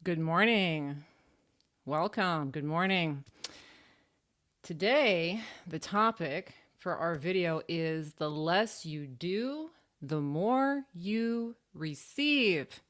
Good morning. Welcome. Good morning. Today, the topic for our video is the less you do, the more you receive.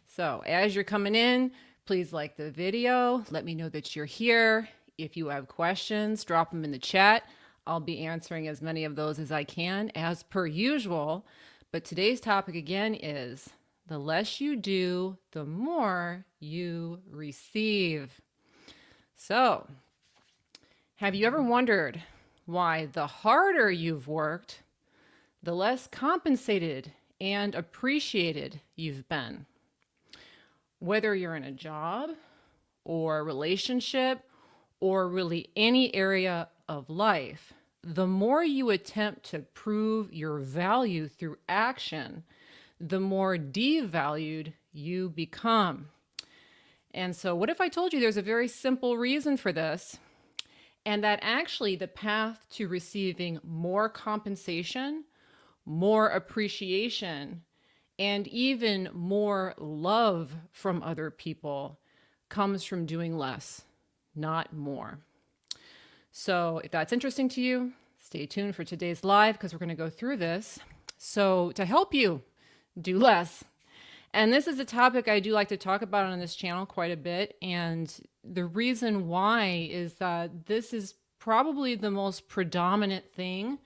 So, as you're coming in, please like the video. Let me know that you're here. If you have questions, drop them in the chat. I'll be answering as many of those as I can, as per usual. But today's topic again is the less you do, the more you receive. So, have you ever wondered why the harder you've worked, the less compensated and appreciated you've been? Whether you're in a job or a relationship or really any area of life, the more you attempt to prove your value through action, the more devalued you become. And so, what if I told you there's a very simple reason for this, and that actually the path to receiving more compensation, more appreciation, and even more love from other people comes from doing less, not more? So, if that's interesting to you, stay tuned for today's live because we're going to go through this. So, to help you do less. And this is a topic I do like to talk about on this channel quite a bit. And the reason why is that this is probably the most predominant thing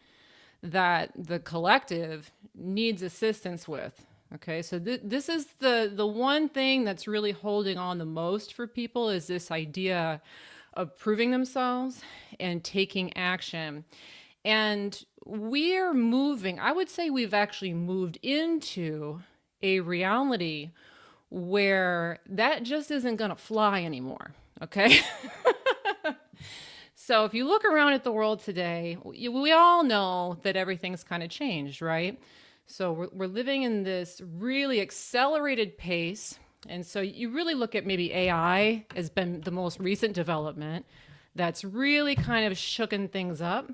that the collective needs assistance with. Okay, so this is the one thing that's really holding on the most for people is this idea of proving themselves and taking action. And we're moving, I would say we've actually moved into a reality where that just isn't going to fly anymore. Okay. So if you look around at the world today, we all know that everything's kind of changed, right? So we're living in this really accelerated pace. And so you really look at maybe AI has been the most recent development that's really kind of shooken things up.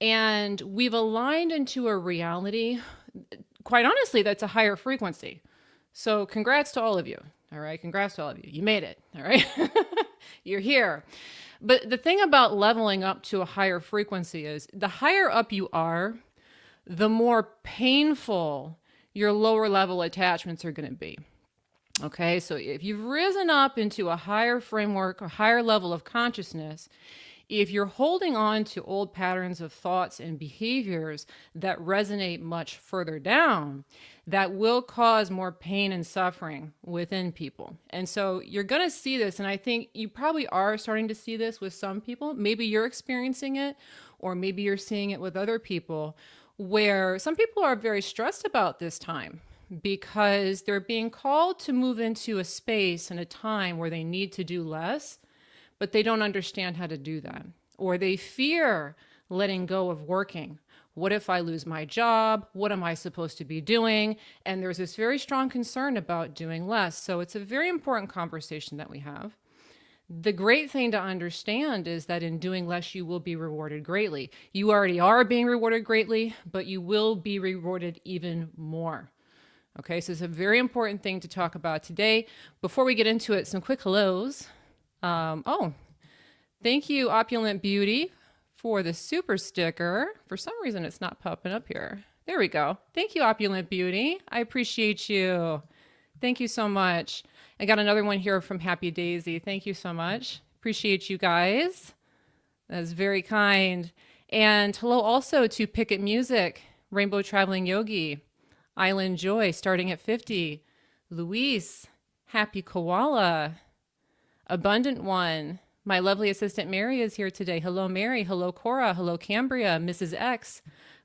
And we've aligned into a reality, quite honestly, that's a higher frequency. So congrats to all of you. All right. Congrats to all of you. You made it. All right. You're here. But the thing about leveling up to a higher frequency is the higher up you are, the more painful your lower level attachments are going to be. Okay. So if you've risen up into a higher framework, a higher level of consciousness, if you're holding on to old patterns of thoughts and behaviors that resonate much further down, that will cause more pain and suffering within people. And so you're going to see this, and I think you probably are starting to see this with some people. Maybe you're experiencing it, or maybe you're seeing it with other people, where some people are very stressed about this time because they're being called to move into a space and a time where they need to do less, but they don't understand how to do that. Or they fear letting go of working. What if I lose my job? What am I supposed to be doing? And there's this very strong concern about doing less. So it's a very important conversation that we have. The great thing to understand is that in doing less, you will be rewarded greatly. You already are being rewarded greatly, but you will be rewarded even more. Okay, so it's a very important thing to talk about today. Before we get into it, some quick hellos. Thank you, Opulent Beauty, for the super sticker. For some reason, it's not popping up here. There we go. Thank you, Opulent Beauty. I appreciate you. Thank you so much. I got another one here from Happy Daisy. Thank you so much. Appreciate you guys. That's very kind. And hello also to Picket Music, Rainbow Traveling Yogi, Island Joy, starting at 50, Luis, Happy Koala, Abundant One. My lovely assistant Mary is here today. Hello, Mary. Hello, Cora. Hello, Cambria. Mrs. X.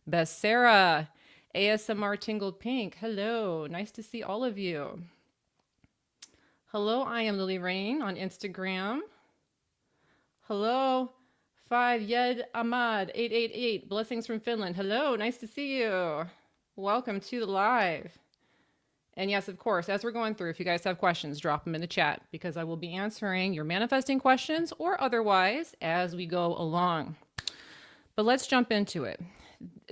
Best Sarah. ASMR Tingled Pink. Hello. Nice to see all of you. Hello, I am Lily Rain on Instagram. Hello, 5 Yed Ahmad 888. Blessings from Finland. Hello. Nice to see you. Welcome to the live. And yes, of course, as we're going through, if you guys have questions, drop them in the chat because I will be answering your manifesting questions or otherwise as we go along. But let's jump into it.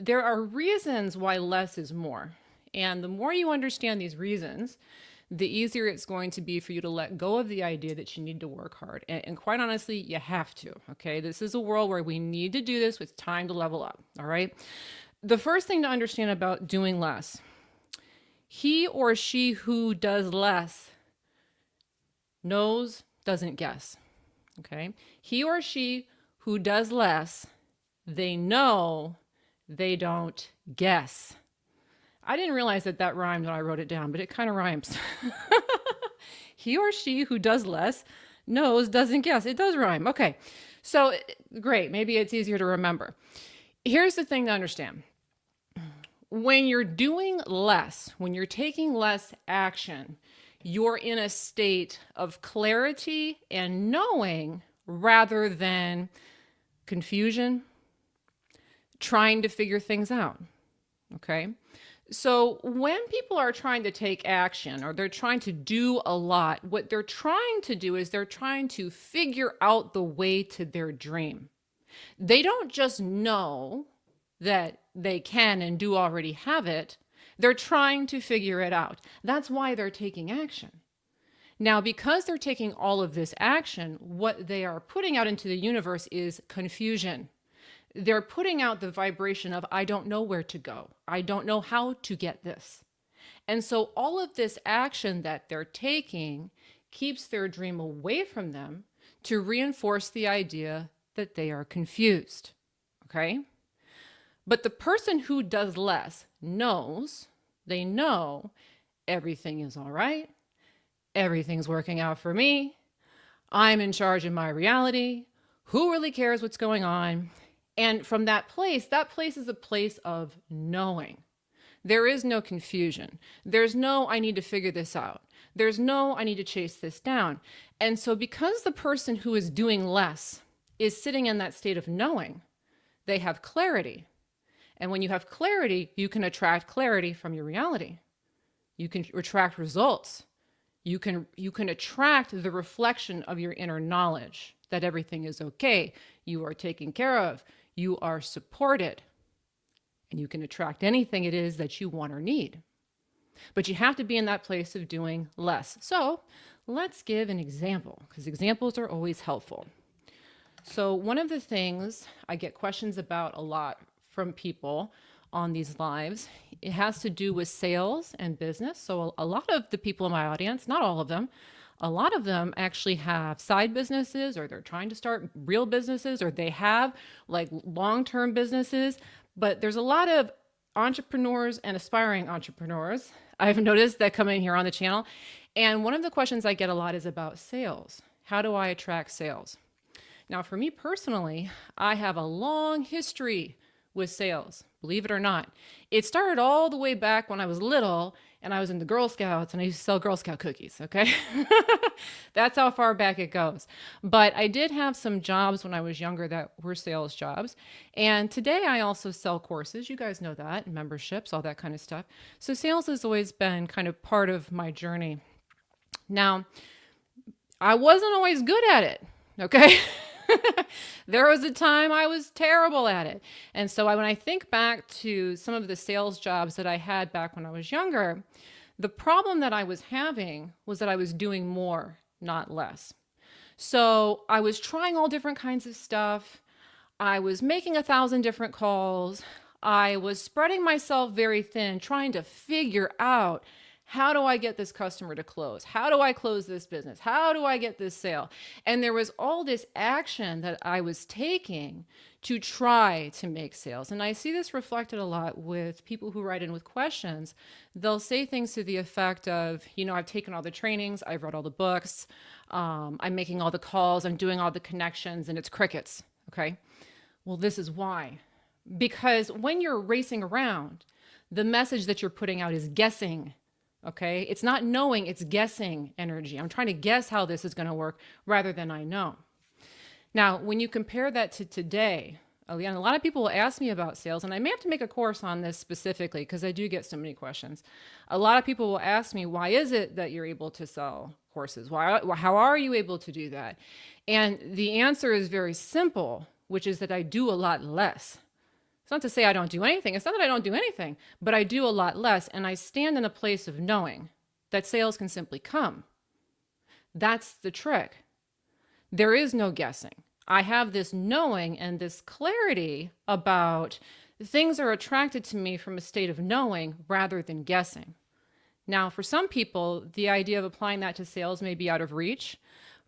There are reasons why less is more. And the more you understand these reasons, the easier it's going to be for you to let go of the idea that you need to work hard. And quite honestly, you have to, okay? This is a world where we need to do this with time to level up, all right? The first thing to understand about doing less, he or she who does less knows, doesn't guess, okay? He or she who does less, they know, they don't guess. I didn't realize that that rhymed when I wrote it down, but it kind of rhymes. He or she who does less knows, doesn't guess. It does rhyme. Okay, so great. Maybe it's easier to remember. Here's the thing to understand. When you're doing less, when you're taking less action, you're in a state of clarity and knowing rather than confusion, trying to figure things out. Okay? So when people are trying to take action or they're trying to do a lot, what they're trying to do is they're trying to figure out the way to their dream. They don't just know that they can and do already have it. They're trying to figure it out. That's why they're taking action. Now, because they're taking all of this action, what they are putting out into the universe is confusion. They're putting out the vibration of, I don't know where to go. I don't know how to get this. And so all of this action that they're taking keeps their dream away from them to reinforce the idea that they are confused. Okay? But the person who does less knows, they know everything is all right. Everything's working out for me. I'm in charge of my reality. Who really cares what's going on? And from that place is a place of knowing. There is no confusion. There's no, I need to figure this out. There's no, I need to chase this down. And so because the person who is doing less is sitting in that state of knowing, they have clarity. And when you have clarity, you can attract clarity from your reality. You can attract results. You can attract the reflection of your inner knowledge that everything is okay. You are taken care of. You are supported. And you can attract anything it is that you want or need. But you have to be in that place of doing less. So let's give an example, because examples are always helpful. So one of the things I get questions about a lot from people on these lives, it has to do with sales and business. So a lot of the people in my audience, not all of them, a lot of them actually have side businesses, or they're trying to start real businesses, or they have like long-term businesses. But there's a lot of entrepreneurs and aspiring entrepreneurs I've noticed that come in here on the channel. And one of the questions I get a lot is about sales. How do I attract sales? Now, for me personally, I have a long history with sales, believe it or not. It started all the way back when I was little and I was in the Girl Scouts and I used to sell Girl Scout cookies, okay? That's how far back it goes. But I did have some jobs when I was younger that were sales jobs. And today I also sell courses. You guys know that, memberships, all that kind of stuff. So sales has always been kind of part of my journey. Now, I wasn't always good at it, okay? There was a time I was terrible at it. And so when I think back to some of the sales jobs that I had back when I was younger, the problem that I was having was that I was doing more, not less. So I was trying all different kinds of stuff. I was making 1,000 different calls. I was spreading myself very thin, trying to figure out, how do I get this customer to close? How do I close this business? How do I get this sale? And there was all this action that I was taking to try to make sales. And I see this reflected a lot with people who write in with questions. They'll say things to the effect of, I've taken all the trainings, I've read all the books, I'm making all the calls, I'm doing all the connections, and it's crickets, okay? Well, this is why. Because when you're racing around, the message that you're putting out is guessing. Okay, it's not knowing, it's guessing energy. I'm trying to guess how this is going to work rather than I know. Now, when you compare that to today, again, a lot of people will ask me about sales, and I may have to make a course on this specifically because I do get so many questions. A lot of people will ask me, why is it that you're able to sell courses? How are you able to do that? And the answer is very simple, which is that I do a lot less. It's not to say I don't do anything. It's not that I don't do anything, but I do a lot less. And I stand in a place of knowing that sales can simply come. That's the trick. There is no guessing. I have this knowing and this clarity about things are attracted to me from a state of knowing rather than guessing. Now, for some people, the idea of applying that to sales may be out of reach,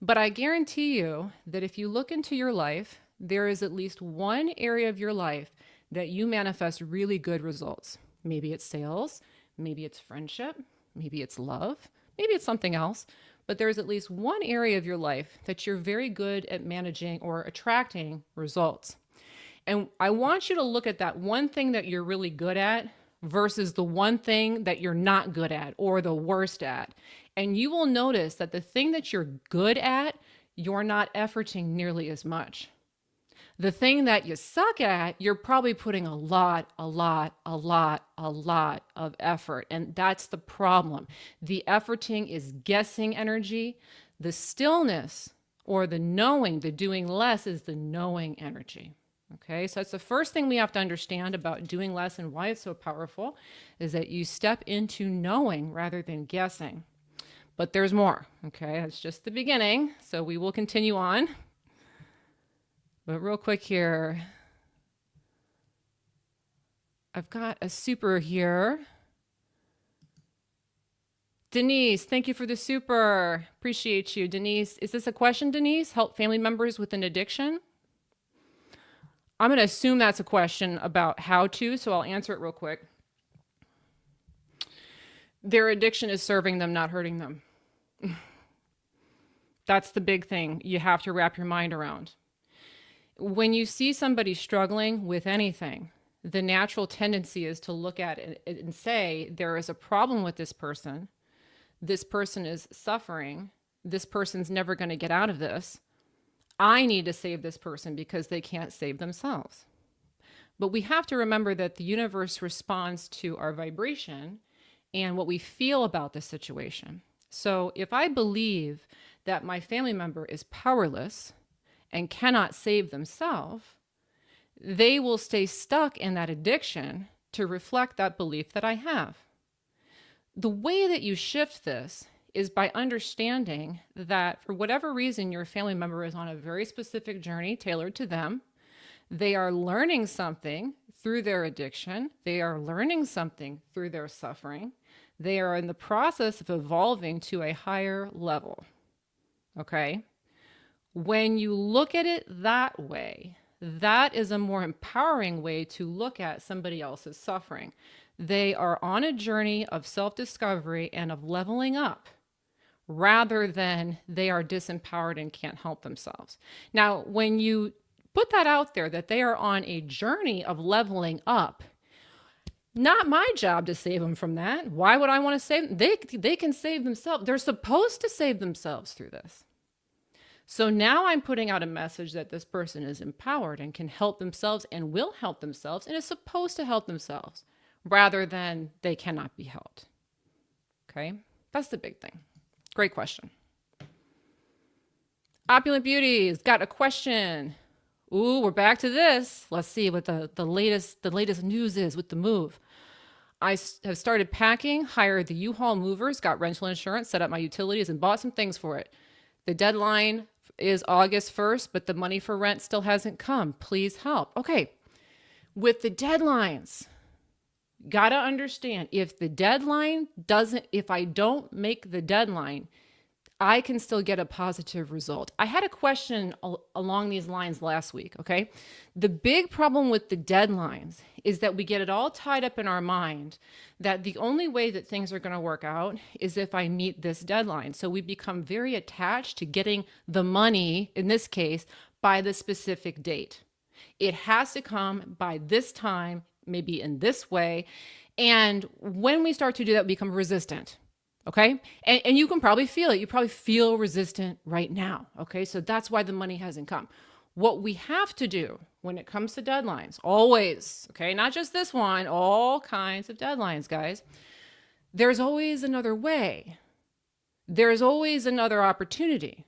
but I guarantee you that if you look into your life, there is at least one area of your life that you manifest really good results. Maybe it's sales, maybe it's friendship, maybe it's love, maybe it's something else, but there's at least one area of your life that you're very good at managing or attracting results. And I want you to look at that one thing that you're really good at versus the one thing that you're not good at or the worst at. And you will notice that the thing that you're good at, you're not efforting nearly as much. The thing that you suck at, you're probably putting a lot of effort. And that's the problem. The efforting is guessing energy. The stillness or the knowing, the doing less is the knowing energy. Okay, so that's the first thing we have to understand about doing less and why it's so powerful is that you step into knowing rather than guessing. But there's more. Okay, that's just the beginning. So we will continue on. But real quick here, I've got a super here. Denise, thank you for the super. Appreciate you. Denise, is this a question, Denise? Help family members with an addiction? I'm going to assume that's a question about how to, so I'll answer it real quick. Their addiction is serving them, not hurting them. That's the big thing you have to wrap your mind around. When you see somebody struggling with anything, the natural tendency is to look at it and say, there is a problem with this person. This person is suffering. This person's never going to get out of this. I need to save this person because they can't save themselves. But we have to remember that the universe responds to our vibration and what we feel about the situation. So if I believe that my family member is powerless and cannot save themselves, they will stay stuck in that addiction to reflect that belief that I have. The way that you shift this is by understanding that for whatever reason, your family member is on a very specific journey tailored to them. They are learning something through their addiction. They are learning something through their suffering. They are in the process of evolving to a higher level. Okay? When you look at it that way, that is a more empowering way to look at somebody else's suffering. They are on a journey of self-discovery and of leveling up rather than they are disempowered and can't help themselves. Now, when you put that out there, that they are on a journey of leveling up, not my job to save them from that. Why would I want to save them? They can save themselves. They're supposed to save themselves through this. So now I'm putting out a message that this person is empowered and can help themselves and will help themselves and is supposed to help themselves rather than they cannot be helped. Okay? That's the big thing. Great question. Opulent Beauty's got a question. Ooh, we're back to this. Let's see what the latest news is with the move. I have started packing, hired the U-Haul movers, got rental insurance, set up my utilities, and bought some things for it. The deadline is August 1st, but the money for rent still hasn't come. Please help. Okay, with the deadlines, gotta understand, if I don't make the deadline, I can still get a positive result. I had a question along these lines last week, okay? The big problem with the deadlines is that we get it all tied up in our mind that the only way that things are going to work out is if I meet this deadline. So we become very attached to getting the money, in this case, by the specific date. It has to come by this time, maybe in this way. And when we start to do that, we become resistant. Okay. And you can probably feel it. You probably feel resistant right now. Okay. So that's why the money hasn't come. What we have to do when it comes to deadlines, always, okay, not just this one, all kinds of deadlines, guys, there's always another way. There's always another opportunity.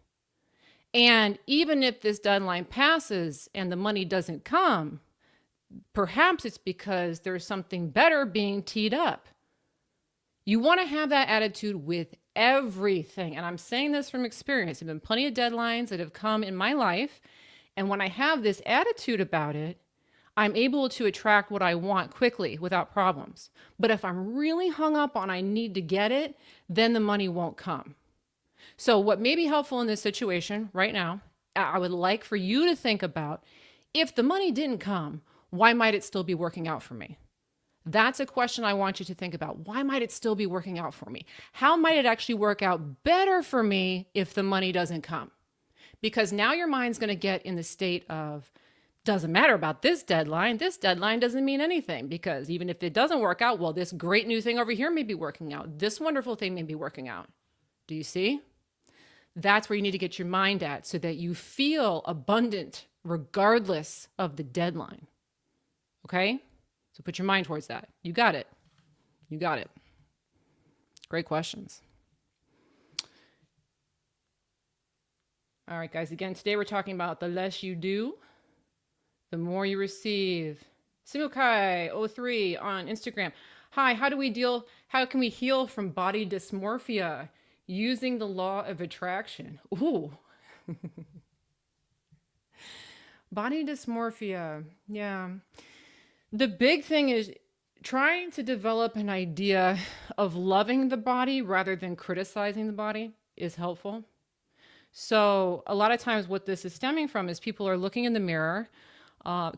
And even if this deadline passes and the money doesn't come, perhaps it's because there's something better being teed up. You want to have that attitude with everything. And I'm saying this from experience. There have been plenty of deadlines that have come in my life. And when I have this attitude about it, I'm able to attract what I want quickly without problems. But if I'm really hung up on I need to get it, then the money won't come. So what may be helpful in this situation right now, I would like for you to think about, if the money didn't come, why might it still be working out for me? That's a question I want you to think about. Why might it still be working out for me? How might it actually work out better for me if the money doesn't come? Because now your mind's going to get in the state of, doesn't matter about this deadline. This deadline doesn't mean anything, because even if it doesn't work out, well, this great new thing over here may be working out. This wonderful thing may be working out. Do you see? That's where you need to get your mind at, so that you feel abundant regardless of the deadline. Okay? So put your mind towards that. You got it. You got it. Great questions. All right, guys. Again, today we're talking about the less you do, the more you receive. Simukai03 on Instagram. Hi, how can we heal from body dysmorphia using the law of attraction? Ooh. Body dysmorphia. Yeah. The big thing is trying to develop an idea of loving the body rather than criticizing the body is helpful. So a lot of times what this is stemming from is people are looking in the mirror,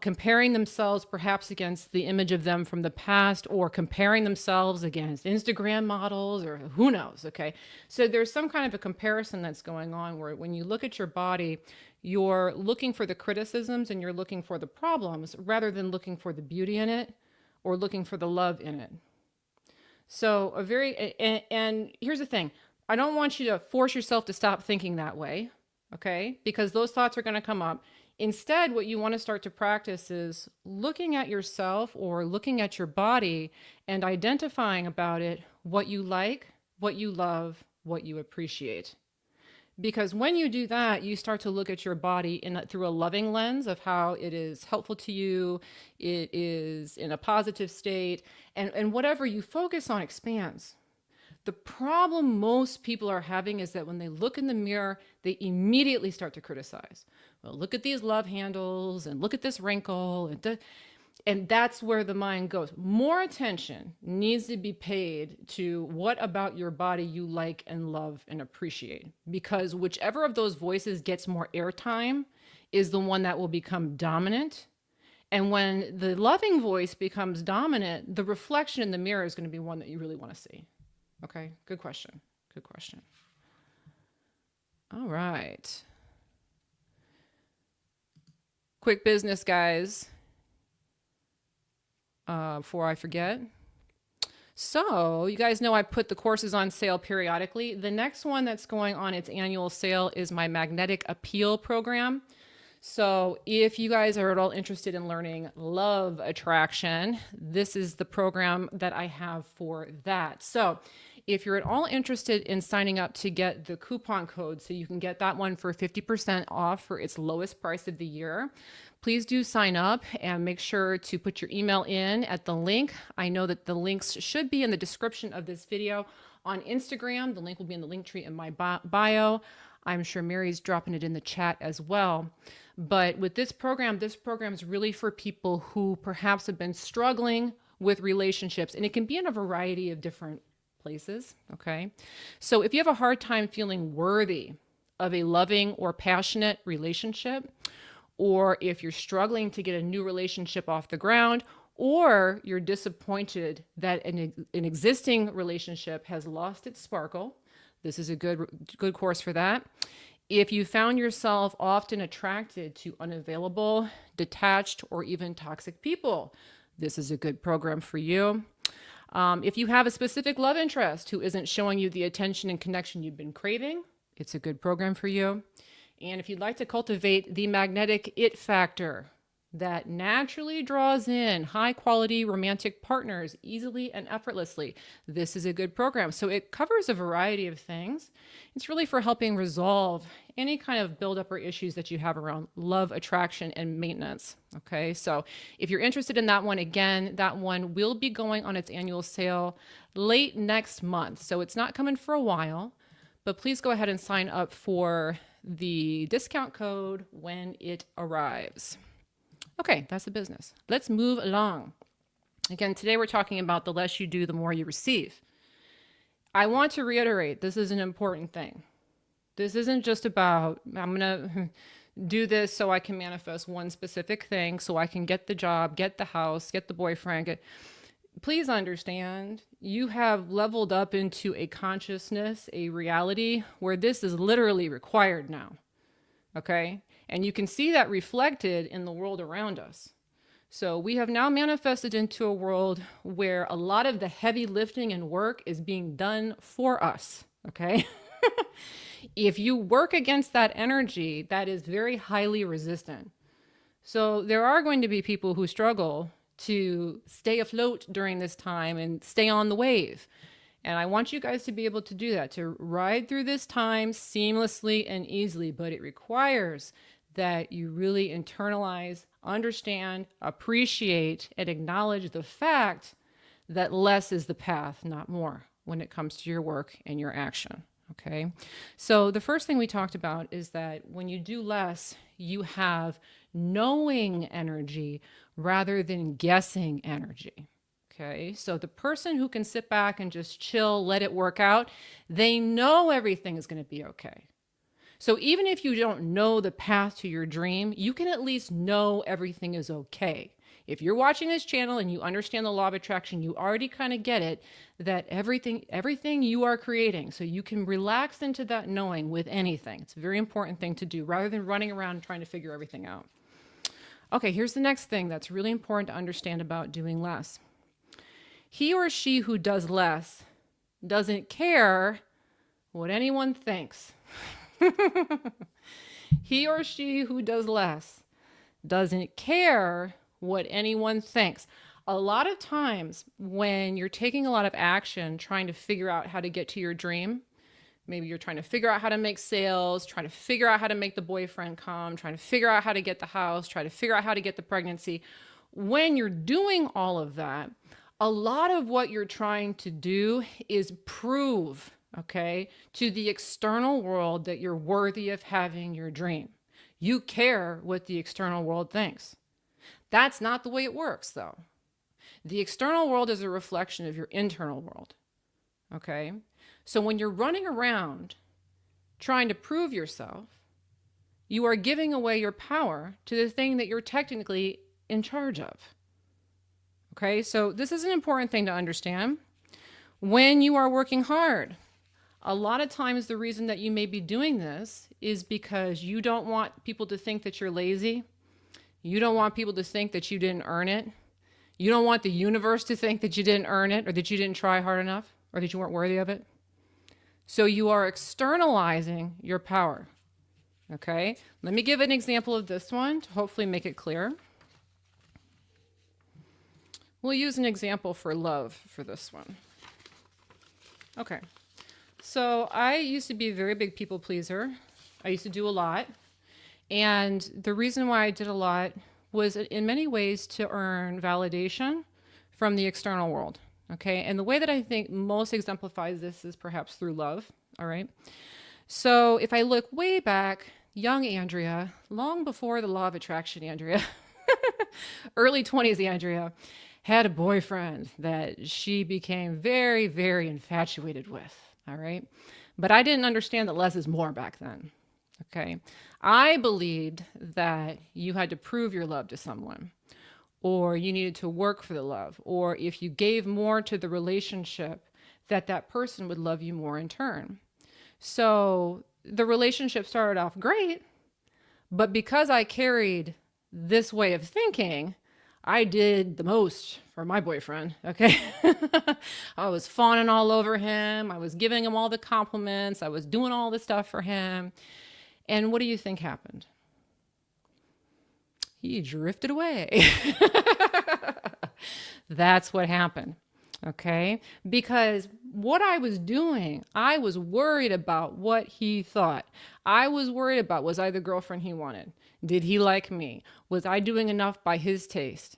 comparing themselves perhaps against the image of them from the past, or comparing themselves against Instagram models, or who knows, okay? So there's some kind of a comparison that's going on where when you look at your body, you're looking for the criticisms and you're looking for the problems rather than looking for the beauty in it or looking for the love in it. So and here's the thing. I don't want you to force yourself to stop thinking that way, okay? Because those thoughts are going to come up. Instead, what you want to start to practice is looking at yourself or looking at your body and identifying about it what you like, what you love, what you appreciate. Because when you do that, you start to look at your body through a loving lens of how it is helpful to you, it is in a positive state, and whatever you focus on expands. The problem most people are having is that when they look in the mirror, they immediately start to criticize. Well, look at these love handles and look at this wrinkle. And that's where the mind goes. More attention needs to be paid to what about your body you like and love and appreciate. Because whichever of those voices gets more airtime is the one that will become dominant. And when the loving voice becomes dominant, the reflection in the mirror is going to be one that you really want to see. Okay, good question. Good question. All right. Quick business, guys, before I forget. So you guys know I put the courses on sale periodically. The next one that's going on its annual sale is my Magnetic Appeal program. So if you guys are at all interested in learning love attraction, this is the program that I have for that. So if you're at all interested in signing up to get the coupon code so you can get that one for 50% off for its lowest price of the year, please do sign up and make sure to put your email in at the link. I know that the links should be in the description of this video. On Instagram, the link will be in the link tree in my bio. I'm sure Mary's dropping it in the chat as well. But with this program is really for people who perhaps have been struggling with relationships, and it can be in a variety of different places, okay? So if you have a hard time feeling worthy of a loving or passionate relationship, or if you're struggling to get a new relationship off the ground, or you're disappointed that an existing relationship has lost its sparkle, this is a good course for that. If you found yourself often attracted to unavailable, detached, or even toxic people, this is a good program for you. If you have a specific love interest who isn't showing you the attention and connection you've been craving, it's a good program for you. And if you'd like to cultivate the magnetic it factor, that naturally draws in high quality romantic partners easily and effortlessly. This is a good program. So it covers a variety of things. It's really for helping resolve any kind of buildup or issues that you have around love, attraction, and maintenance. Okay, so if you're interested in that one, again, that one will be going on its annual sale late next month. So it's not coming for a while, but please go ahead and sign up for the discount code when it arrives. Okay, that's the business. Let's move along. Again, today we're talking about the less you do, the more you receive. I want to reiterate, this is an important thing. This isn't just about, I'm going to do this so I can manifest one specific thing, so I can get the job, get the house, get the boyfriend. Please understand, you have leveled up into a consciousness, a reality where this is literally required now. Okay? And you can see that reflected in the world around us. So we have now manifested into a world where a lot of the heavy lifting and work is being done for us. Okay? If you work against that energy, that is very highly resistant. So there are going to be people who struggle to stay afloat during this time and stay on the wave. And I want you guys to be able to do that, to ride through this time seamlessly and easily, but it requires that you really internalize, understand, appreciate, and acknowledge the fact that less is the path, not more, when it comes to your work and your action. Okay, so the first thing we talked about is that when you do less, you have knowing energy rather than guessing energy. Okay, so the person who can sit back and just chill, let it work out, they know everything is going to be okay. So even if you don't know the path to your dream, you can at least know everything is okay. If you're watching this channel and you understand the law of attraction, you already kind of get it, that everything you are creating. So you can relax into that knowing with anything. It's a very important thing to do rather than running around and trying to figure everything out. Okay, here's the next thing that's really important to understand about doing less. He or she who does less doesn't care what anyone thinks. He or she who does less doesn't care what anyone thinks. A lot of times when you're taking a lot of action trying to figure out how to get to your dream, maybe you're trying to figure out how to make sales, trying to figure out how to make the boyfriend come, trying to figure out how to get the house, try to figure out how to get the pregnancy. When you're doing all of that, a lot of what you're trying to do is prove, okay, to the external world that you're worthy of having your dream. You care what the external world thinks. That's not the way it works, though. The external world is a reflection of your internal world, okay? So when you're running around trying to prove yourself, you are giving away your power to the thing that you're technically in charge of. Okay, so this is an important thing to understand. When you are working hard, a lot of times the reason that you may be doing this is because you don't want people to think that you're lazy. You don't want people to think that you didn't earn it. You don't want the universe to think that you didn't earn it or that you didn't try hard enough or that you weren't worthy of it. So you are externalizing your power. Okay, let me give an example of this one to hopefully make it clear. We'll use an example for love for this one. Okay, so I used to be a very big people pleaser. I used to do a lot. And the reason why I did a lot was in many ways to earn validation from the external world. Okay, and the way that I think most exemplifies this is perhaps through love. All right. So if I look way back, young Andrea, long before the law of attraction, Andrea, early 20s, Andrea, had a boyfriend that she became very, very infatuated with. All right. But I didn't understand that less is more back then. Okay. I believed that you had to prove your love to someone, or you needed to work for the love, or if you gave more to the relationship, that person would love you more in turn. So the relationship started off great, but because I carried this way of thinking, I did the most for my boyfriend, okay? I was fawning all over him. I was giving him all the compliments. I was doing all the stuff for him. And what do you think happened? he drifted away. That's what happened. Okay. Because what I was doing, I was worried about what he thought. I was worried about, was I the girlfriend he wanted? Did he like me? Was I doing enough by his taste?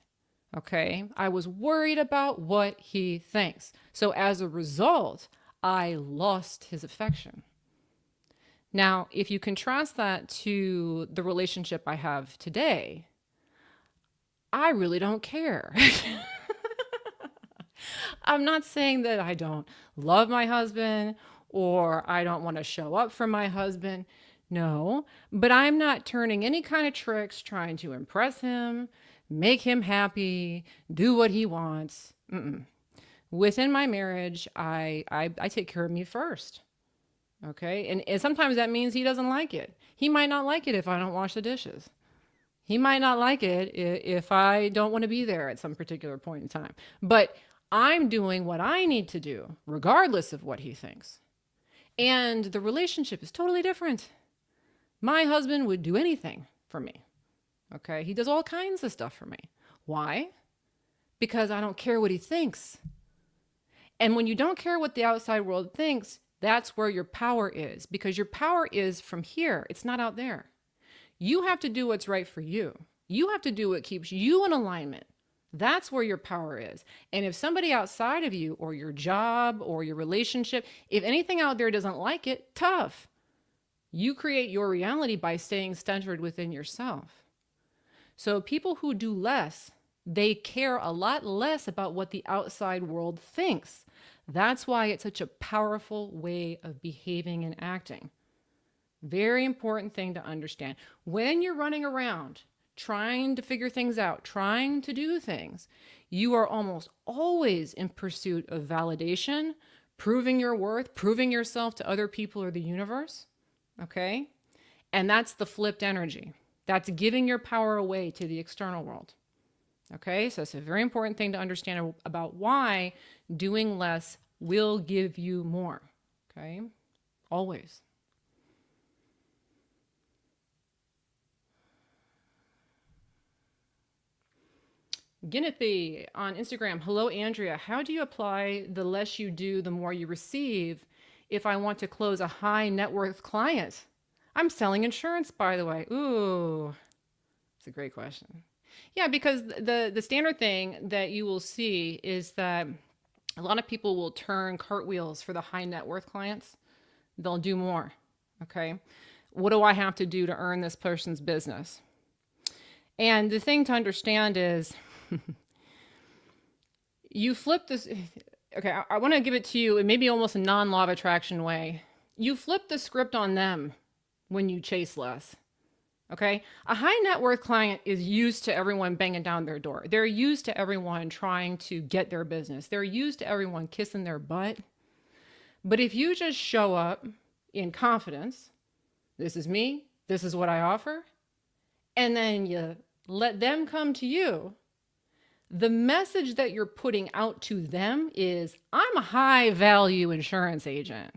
Okay. I was worried about what he thinks. So as a result, I lost his affection. Now, if you contrast that to the relationship I have today, I really don't care. I'm not saying that I don't love my husband or I don't want to show up for my husband. No, but I'm not turning any kind of tricks trying to impress him, make him happy, do what he wants. Within my marriage, I take care of me first. Okay. And sometimes that means he doesn't like it. He might not like it if I don't wash the dishes. He might not like it if I don't want to be there at some particular point in time. But I'm doing what I need to do, regardless of what he thinks. And the relationship is totally different. My husband would do anything for me. Okay. He does all kinds of stuff for me. Why? Because I don't care what he thinks. And when you don't care what the outside world thinks, that's where your power is, because your power is from here. It's not out there. You have to do what's right for you. You have to do what keeps you in alignment. That's where your power is. And if somebody outside of you or your job or your relationship, if anything out there doesn't like it, tough. You create your reality by staying centered within yourself. So people who do less, they care a lot less about what the outside world thinks. That's why it's such a powerful way of behaving and acting. Very important thing to understand. When you're running around trying to figure things out, trying to do things, you are almost always in pursuit of validation, proving your worth, proving yourself to other people or the universe. Okay? And that's the flipped energy. That's giving your power away to the external world. Okay? So it's a very important thing to understand about why doing less will give you more. Okay? Always. Guinethy on Instagram. Hello, Andrea. How do you apply the less you do, the more you receive if I want to close a high net worth client? I'm selling insurance, by the way. Ooh, it's a great question. Yeah, because the standard thing that you will see is that a lot of people will turn cartwheels for the high net worth clients. They'll do more. Okay. What do I have to do to earn this person's business? And the thing to understand is you flip this. Okay, I want to give it to you in maybe almost a non-law of attraction way. You flip the script on them when you chase less. Okay, a high net worth client is used to everyone banging down their door. They're used to everyone trying to get their business. They're used to everyone kissing their butt. But if you just show up in confidence, this is me, this is what I offer, and then you let them come to you, the message that you're putting out to them is, I'm a high value insurance agent.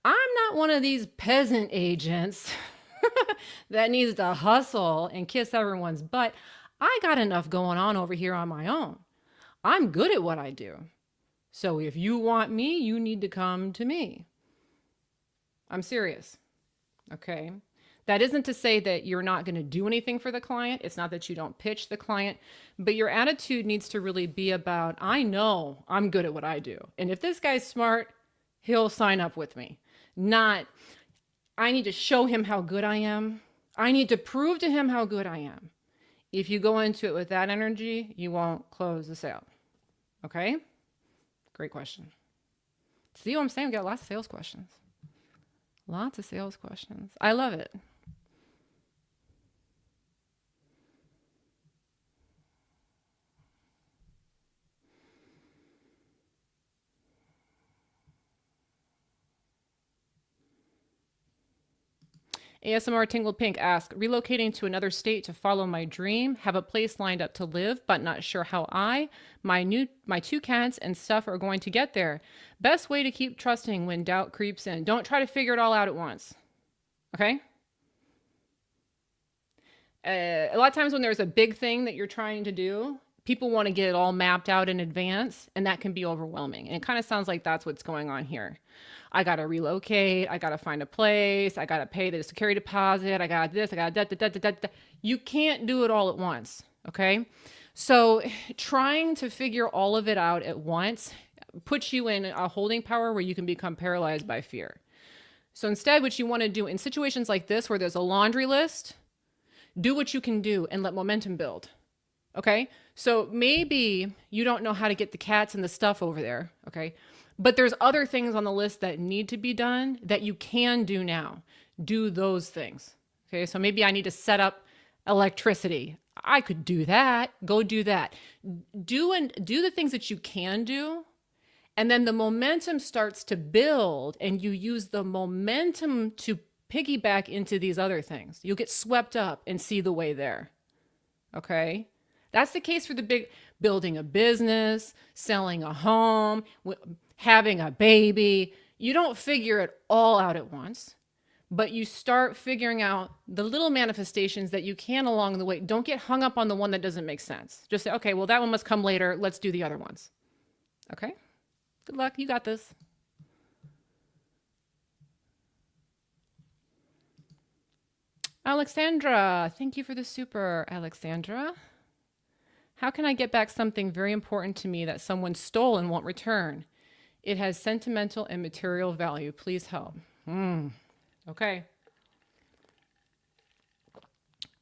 I'm not one of these peasant agents that needs to hustle and kiss everyone's butt. I got enough going on over here on my own. I'm good at what I do. So if you want me, you need to come to me. I'm serious. Okay. That isn't to say that you're not going to do anything for the client. It's not that you don't pitch the client, but your attitude needs to really be about, I know I'm good at what I do. And if this guy's smart, he'll sign up with me. Not, I need to show him how good I am. I need to prove to him how good I am. If you go into it with that energy, you won't close the sale. Okay? Great question. See what I'm saying? We got lots of sales questions. Lots of sales questions. I love it. ASMR Tingled Pink asks, relocating to another state to follow my dream, have a place lined up to live, but not sure how my two cats and stuff are going to get there. Best way to keep trusting when doubt creeps in. Don't try to figure it all out at once. Okay? A lot of times when there's a big thing that you're trying to do, people want to get it all mapped out in advance, and that can be overwhelming. And it kind of sounds like that's what's going on here. I got to relocate. I got to find a place. I got to pay the security deposit. I got this. I got that. You can't do it all at once. Okay. So trying to figure all of it out at once puts you in a holding power where you can become paralyzed by fear. So instead, what you want to do in situations like this, where there's a laundry list, do what you can do and let momentum build. Okay. So maybe you don't know how to get the cats and the stuff over there. Okay. But there's other things on the list that need to be done that you can do now. Do those things. Okay. So maybe I need to set up electricity. I could do that. Go do that. Do the things that you can do. And then the momentum starts to build, and you use the momentum to piggyback into these other things. You'll get swept up and see the way there. Okay? That's the case for the big, building a business, selling a home, having a baby. You don't figure it all out at once, but you start figuring out the little manifestations that you can along the way. Don't get hung up on the one that doesn't make sense. Just say, okay, well, that one must come later. Let's do the other ones. Okay? Good luck. You got this. Alexandra, thank you for the super, Alexandra. How can I get back something very important to me that someone stole and won't return? It has sentimental and material value. Please help. Okay.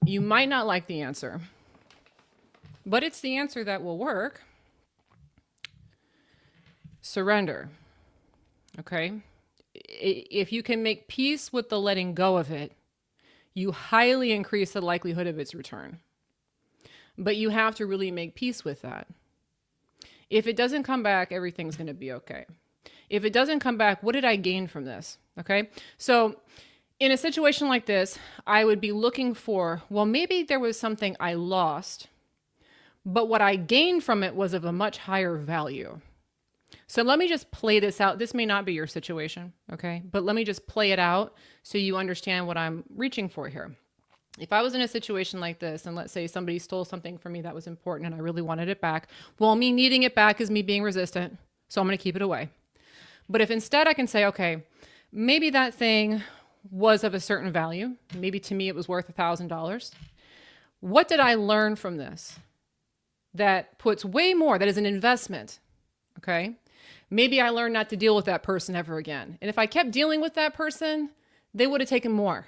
You might not like the answer, but it's the answer that will work. Surrender. Okay. If you can make peace with the letting go of it, you highly increase the likelihood of its return. But you have to really make peace with that. If it doesn't come back, everything's going to be okay. If it doesn't come back, what did I gain from this? Okay. So in a situation like this, I would be looking for, well, maybe there was something I lost, but what I gained from it was of a much higher value. So let me just play this out. This may not be your situation, okay? But let me just play it out so you understand what I'm reaching for here. If I was in a situation like this, and let's say somebody stole something from me that was important and I really wanted it back, well, me needing it back is me being resistant, so I'm going to keep it away. But if instead I can say, okay, maybe that thing was of a certain value. Maybe to me it was worth $1,000. What did I learn from this that puts way more, that is an investment, okay? Maybe I learned not to deal with that person ever again. And if I kept dealing with that person, they would have taken more.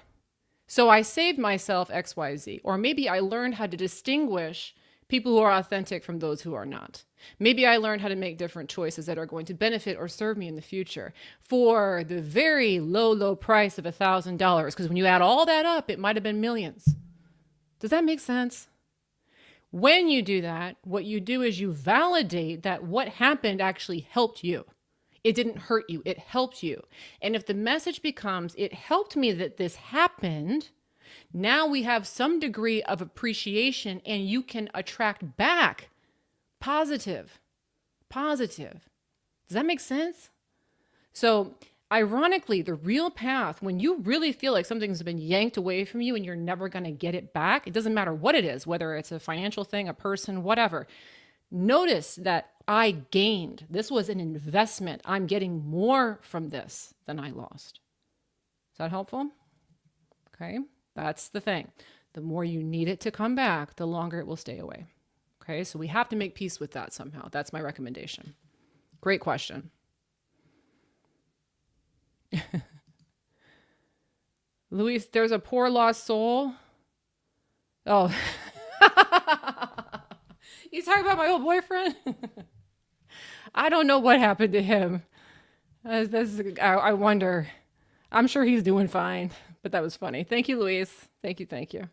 So I saved myself XYZ. Or maybe I learned how to distinguish people who are authentic from those who are not. Maybe I learned how to make different choices that are going to benefit or serve me in the future for the very low price of $1,000. Because when you add all that up, it might have been millions. Does that make sense? When you do that, what you do is you validate that what happened actually helped you. It didn't hurt you. It helped you. And if the message becomes, it helped me that this happened, now we have some degree of appreciation and you can attract back positive. Does that make sense? So ironically, the real path, when you really feel like something's been yanked away from you and you're never going to get it back, it doesn't matter what it is, whether it's a financial thing, a person, whatever. Notice that I gained. This was an investment. I'm getting more from this than I lost. Is that helpful? Okay, that's the thing. The more you need it to come back, the longer it will stay away. Okay, so we have to make peace with that somehow. That's my recommendation. Great question. Luis, there's a poor lost soul. Oh, you talking about my old boyfriend? I don't know what happened to him. I wonder. I'm sure he's doing fine, but that was funny. Thank you, Luis. Thank you.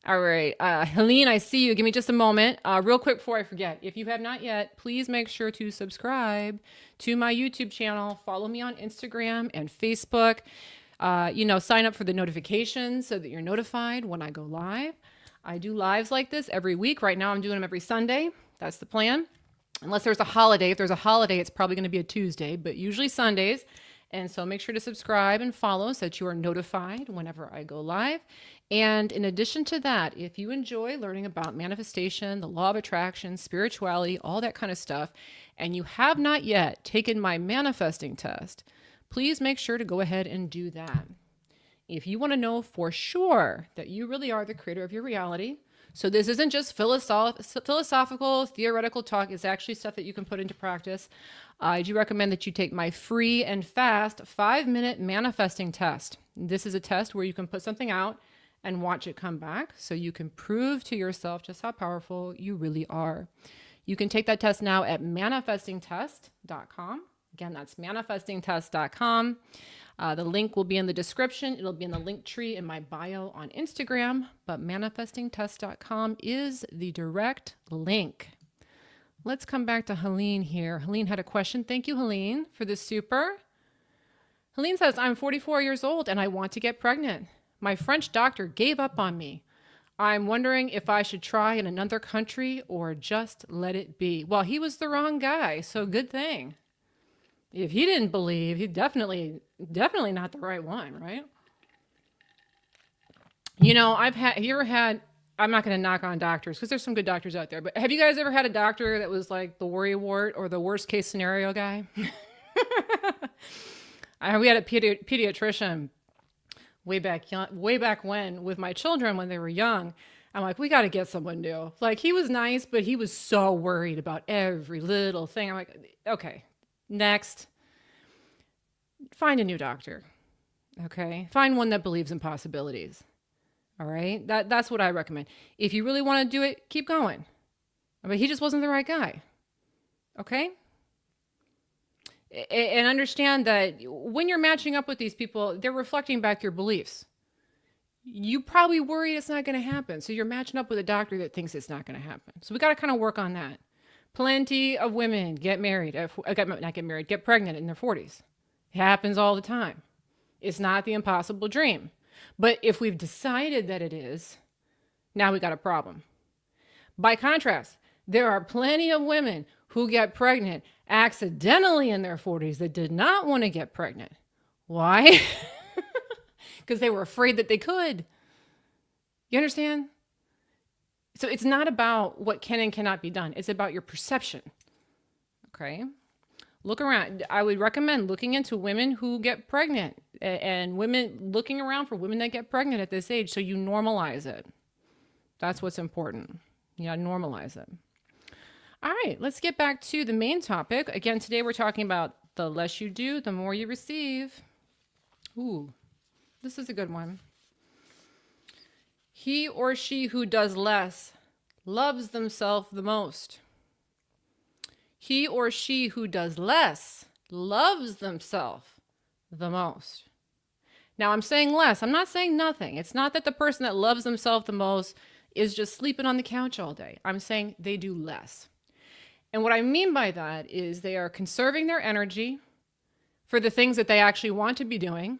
All right. Helene, I see you. Give me just a moment. Real quick before I forget, if you have not yet, please make sure to subscribe to my YouTube channel. Follow me on Instagram and Facebook. Sign up for the notifications so that you're notified when I go live. I do lives like this every week. Right now I'm doing them every Sunday. That's the plan. Unless there's a holiday. If there's a holiday, it's probably going to be a Tuesday, but usually Sundays. And so make sure to subscribe and follow so that you are notified whenever I go live. And in addition to that, if you enjoy learning about manifestation, the law of attraction, spirituality, all that kind of stuff, and you have not yet taken my manifesting test, please make sure to go ahead and do that. If you want to know for sure that you really are the creator of your reality, so this isn't just philosophical, theoretical talk, it's actually stuff that you can put into practice, I do recommend that you take my free and fast 5-minute manifesting test. This is a test where you can put something out and watch it come back so you can prove to yourself just how powerful you really are. You can take that test now at manifestingtest.com. Again, that's manifestingtest.com. The link will be in the description. It'll be in the link tree in my bio on Instagram, but manifestingtest.com is the direct link. Let's come back to Helene here. Helene had a question. Thank you, Helene, for the super. Helene says, I'm 44 years old and I want to get pregnant. My French doctor gave up on me. I'm wondering if I should try in another country or just let it be. Well, he was the wrong guy, so good thing. If he didn't believe, he definitely not the right one, right? You know, have you ever had, I'm not going to knock on doctors because there's some good doctors out there, but have you guys ever had a doctor that was like the worry wart or the worst case scenario guy? We had a pediatrician way back when with my children when they were young. I'm like, we got to get someone new. Like, he was nice, but he was so worried about every little thing. I'm like, okay, next, find a new doctor. Okay, find one that believes in possibilities. All right, that's what I recommend. If you really want to do it, keep going. But he just wasn't the right guy. Okay. And understand that when you're matching up with these people, they're reflecting back your beliefs. You probably worried it's not going to happen. So you're matching up with a doctor that thinks it's not going to happen. So we got to kind of work on that. Plenty of women get pregnant in their 40s. It happens all the time. It's not the impossible dream. But if we've decided that it is, now we got a problem. By contrast, there are plenty of women who get pregnant accidentally in their 40s that did not want to get pregnant. Why? Because they were afraid that they could. You understand? So it's not about what can and cannot be done. It's about your perception. Okay? Look around. I would recommend looking into women who get pregnant and looking around for women that get pregnant at this age so you normalize it. That's what's important. Yeah, normalize it. All right, let's get back to the main topic. Again, today we're talking about the less you do, the more you receive. Ooh, this is a good one. He or she who does less loves themselves the most. He or she who does less loves themselves the most. Now, I'm saying less. I'm not saying nothing. It's not that the person that loves themselves the most is just sleeping on the couch all day. I'm saying they do less. And what I mean by that is they are conserving their energy for the things that they actually want to be doing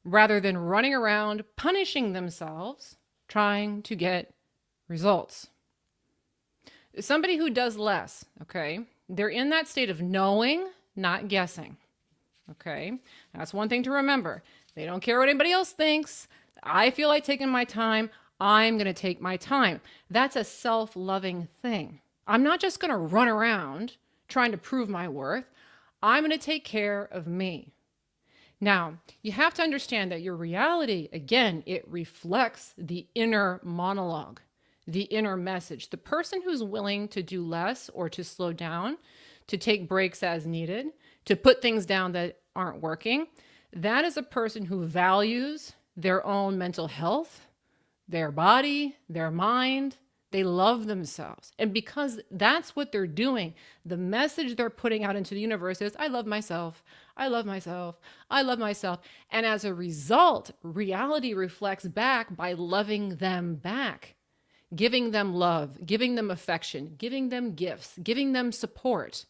rather than running around punishing themselves trying to get results. Somebody who does less, okay, they're in that state of knowing, not guessing. Okay, that's one thing to remember. They don't care what anybody else thinks. I feel like taking my time. I'm going to take my time. That's a self-loving thing. I'm not just going to run around trying to prove my worth. I'm going to take care of me. Now, you have to understand that your reality, again, it reflects the inner monologue, the inner message. The person who's willing to do less or to slow down, to take breaks as needed, to put things down that aren't working, that is a person who values their own mental health, their body, their mind. They love themselves. And because that's what they're doing, the message they're putting out into the universe is, I love myself. I love myself. I love myself. And as a result, reality reflects back by loving them back, giving them love, giving them affection, giving them gifts, giving them support.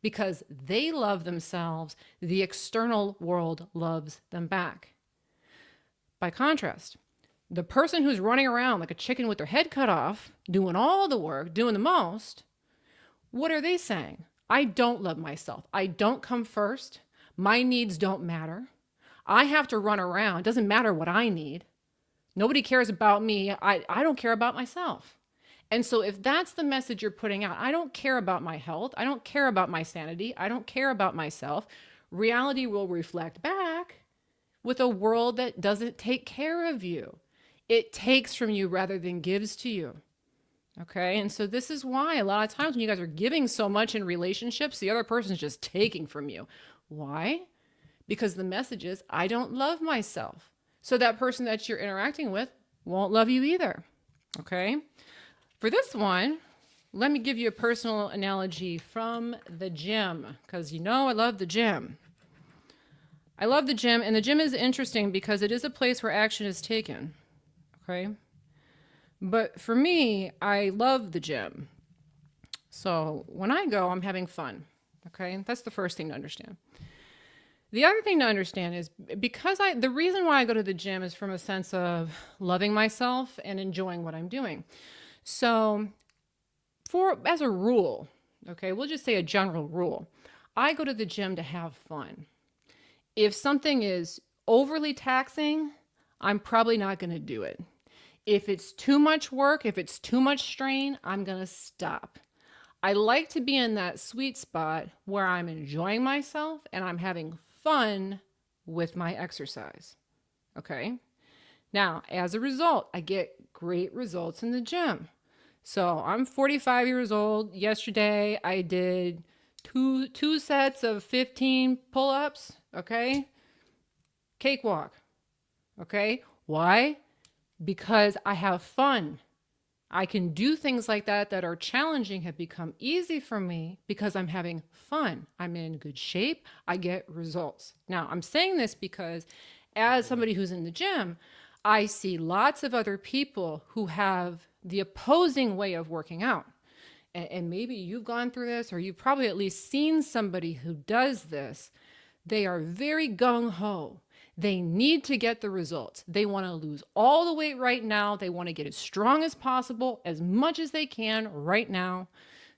Because they love themselves, the external world loves them back. By contrast, the person who's running around like a chicken with their head cut off, doing all the work, doing the most, what are they saying? I don't love myself. I don't come first. My needs don't matter. I have to run around. It doesn't matter what I need. Nobody cares about me. I don't care about myself. And so if that's the message you're putting out, I don't care about my health. I don't care about my sanity. I don't care about myself. Reality will reflect back with a world that doesn't take care of you. It takes from you rather than gives to you. Okay. And so this is why a lot of times when you guys are giving so much in relationships, the other person's just taking from you. Why? Because the message is, I don't love myself. So that person that you're interacting with won't love you either. Okay. For this one, let me give you a personal analogy from the gym, because you know I love the gym. I love the gym, and the gym is interesting because it is a place where action is taken. Okay. But for me, I love the gym. So when I go, I'm having fun. Okay. That's the first thing to understand. The other thing to understand is because the reason why I go to the gym is from a sense of loving myself and enjoying what I'm doing. So as a rule, okay, we'll just say a general rule, I go to the gym to have fun. If something is overly taxing, I'm probably not going to do it. If it's too much work, if it's too much strain, I'm going to stop. I like to be in that sweet spot where I'm enjoying myself and I'm having fun with my exercise. Okay. Now, as a result, I get great results in the gym. So I'm 45 years old. Yesterday, I did two sets of 15 pull-ups. Okay. Cakewalk. Okay. Why? Because I have fun. I can do things like that are challenging have become easy for me because I'm having fun. I'm in good shape. I get results. Now, I'm saying this because as somebody who's in the gym, I see lots of other people who have the opposing way of working out. And maybe you've gone through this, or you've probably at least seen somebody who does this. They are very gung-ho. They need to get the results. They want to lose all the weight right now. They want to get as strong as possible, as much as they can right now.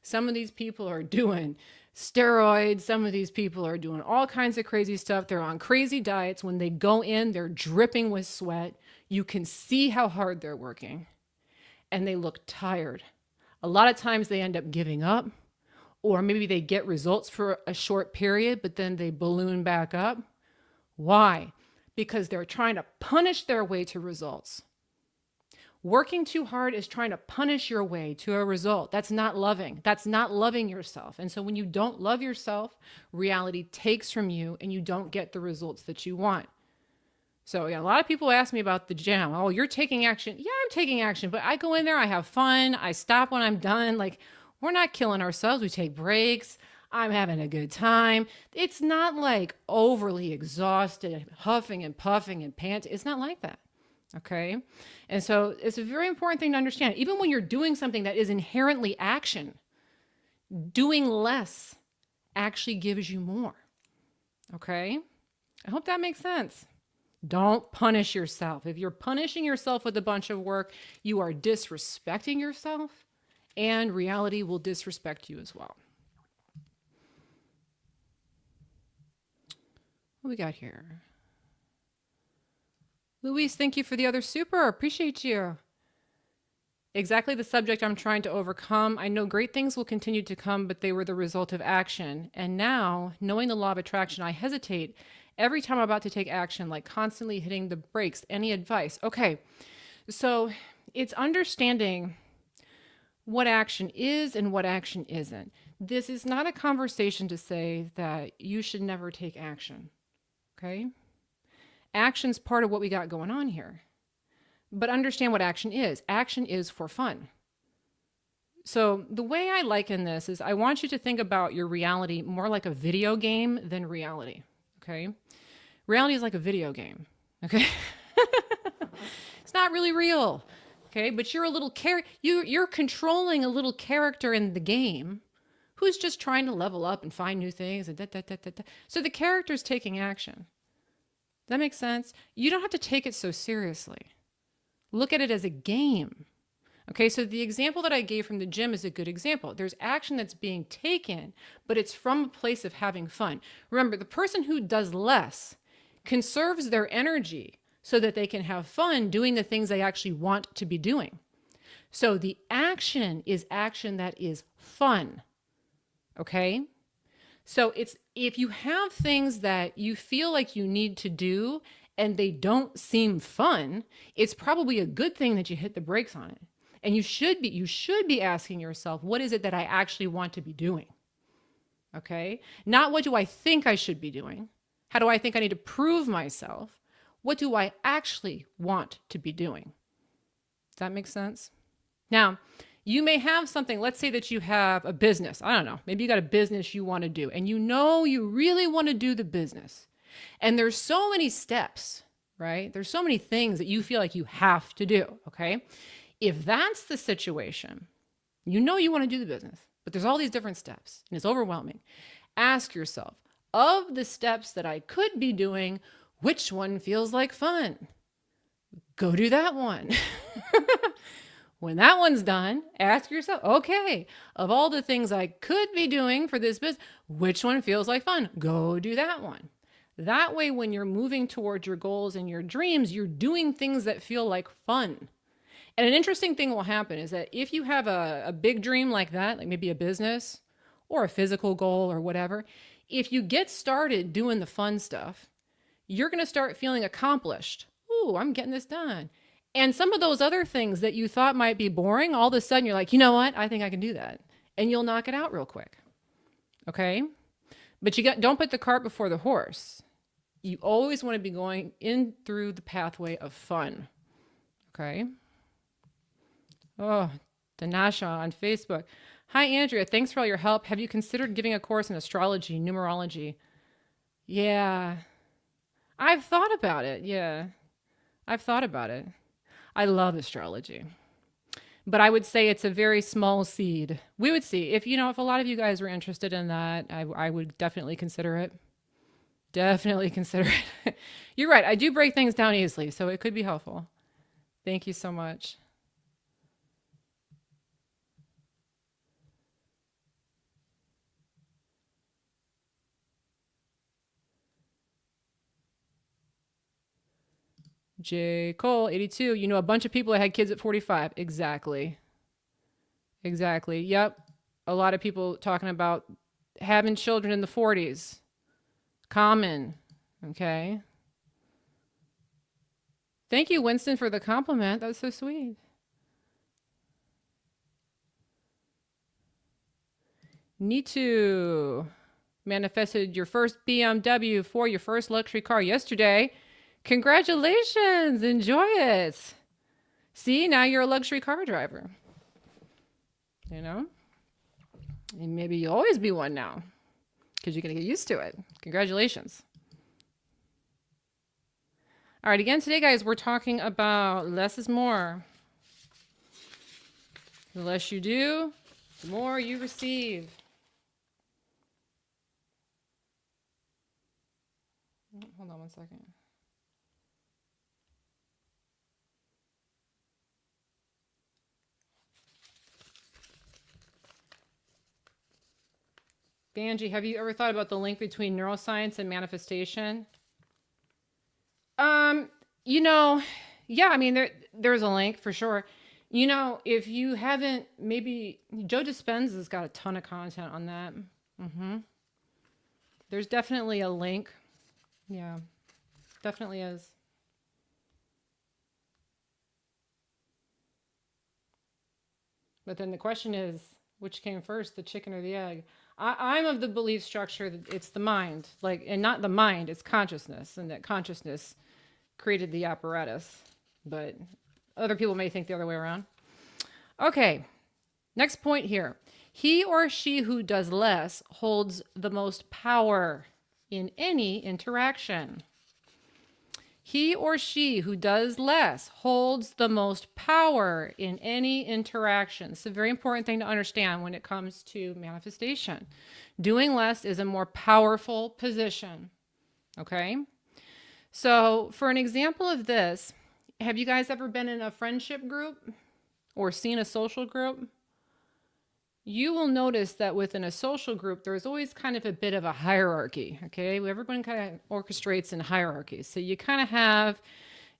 Some of these people are doing steroids. Some of these people are doing all kinds of crazy stuff. They're on crazy diets. When they go in, they're dripping with sweat. You can see how hard they're working. And they look tired. A lot of times they end up giving up, or maybe they get results for a short period, but then they balloon back up. Why? Because they're trying to punish their way to results. Working too hard is trying to punish your way to a result. That's not loving. That's not loving yourself. And so when you don't love yourself, reality takes from you and you don't get the results that you want. So yeah, a lot of people ask me about the gym. Oh, you're taking action. Yeah, I'm taking action, but I go in there, I have fun. I stop when I'm done. Like, we're not killing ourselves. We take breaks. I'm having a good time. It's not like overly exhausted, huffing and puffing and panting. It's not like that. Okay. And so it's a very important thing to understand. Even when you're doing something that is inherently action, doing less actually gives you more. Okay. I hope that makes sense. Don't punish yourself. If you're punishing yourself with a bunch of work, you are disrespecting yourself, and reality will disrespect you as well. What we got here? Luis, thank you for the other super. Appreciate you. Exactly the subject I'm trying to overcome. I know great things will continue to come, but they were the result of action. And now, knowing the law of attraction, I hesitate every time I'm about to take action, like constantly hitting the brakes. Any advice? Okay. So it's understanding what action is and what action isn't. This is not a conversation to say that you should never take action. Okay? Action's part of what we got going on here. But understand what action is. Action is for fun. So the way I liken this is I want you to think about your reality more like a video game than reality. Okay? Reality is like a video game. Okay? It's not really real. Okay? But you're a little you're controlling a little character in the game who's just trying to level up and find new things and So the character's taking action. Does that make sense? You don't have to take it so seriously. Look at it as a game. Okay, so the example that I gave from the gym is a good example. There's action that's being taken, but it's from a place of having fun. Remember, the person who does less conserves their energy so that they can have fun doing the things they actually want to be doing. So the action is action that is fun. Okay? So it's if you have things that you feel like you need to do and they don't seem fun, it's probably a good thing that you hit the brakes on it. And you should be asking yourself, what is it that I actually want to be doing? Okay? Not what do I think I should be doing? How do I think I need to prove myself? What do I actually want to be doing? Does that make sense? Now, you may have something, let's say that you have a business. I don't know. Maybe you got a business you want to do and you know you really want to do the business. And there's so many steps, right? There's so many things that you feel like you have to do, okay? If that's the situation, you know you want to do the business, but there's all these different steps and it's overwhelming. Ask yourself, of the steps that I could be doing, which one feels like fun? Go do that one. When that one's done, ask yourself, okay, of all the things I could be doing for this business, which one feels like fun? Go do that one. That way, when you're moving towards your goals and your dreams, you're doing things that feel like fun. And an interesting thing will happen is that if you have a big dream like that, like maybe a business or a physical goal or whatever, if you get started doing the fun stuff, you're going to start feeling accomplished. Ooh, I'm getting this done. And some of those other things that you thought might be boring, all of a sudden you're like, you know what? I think I can do that. And you'll knock it out real quick. Okay? But don't put the cart before the horse. You always want to be going in through the pathway of fun. Okay? Oh, Danasha on Facebook. Hi, Andrea. Thanks for all your help. Have you considered giving a course in astrology, numerology? Yeah. I've thought about it. Yeah. I've thought about it. I love astrology, but I would say it's a very small seed. We would see if a lot of you guys were interested in that, I would definitely consider it. Definitely consider it. You're right. I do break things down easily, so it could be helpful. Thank you so much. J. Cole, 82. You know a bunch of people that had kids at 45. Exactly. Exactly. Yep. A lot of people talking about having children in the 40s. Common. Okay. Thank you, Winston, for the compliment. That's so sweet. Need to manifested your first BMW for your first luxury car yesterday. Congratulations. Enjoy it. See, now you're a luxury car driver. You know? And maybe you'll always be one now because you're going to get used to it. Congratulations. All right, again today, guys, we're talking about less is more. The less you do, the more you receive. Hold on one second. Banji, have you ever thought about the link between neuroscience and manifestation? Yeah, I mean, there's a link for sure. If you haven't, maybe Joe Dispenza's got a ton of content on that. There's definitely a link. Yeah, definitely is. But then the question is, which came first, the chicken or the egg? I'm of the belief structure that it's the mind, and not the mind, it's consciousness, and that consciousness created the apparatus. But other people may think the other way around. Okay, next point here. He or she who does less holds the most power in any interaction. He or she who does less holds the most power in any interaction. It's a very important thing to understand when it comes to manifestation. Doing less is a more powerful position. Okay? So, for an example of this, have you guys ever been in a friendship group or seen a social group, you will notice that within a social group, there's always kind of a bit of a hierarchy, okay? Everyone kind of orchestrates in hierarchies. So you kind of have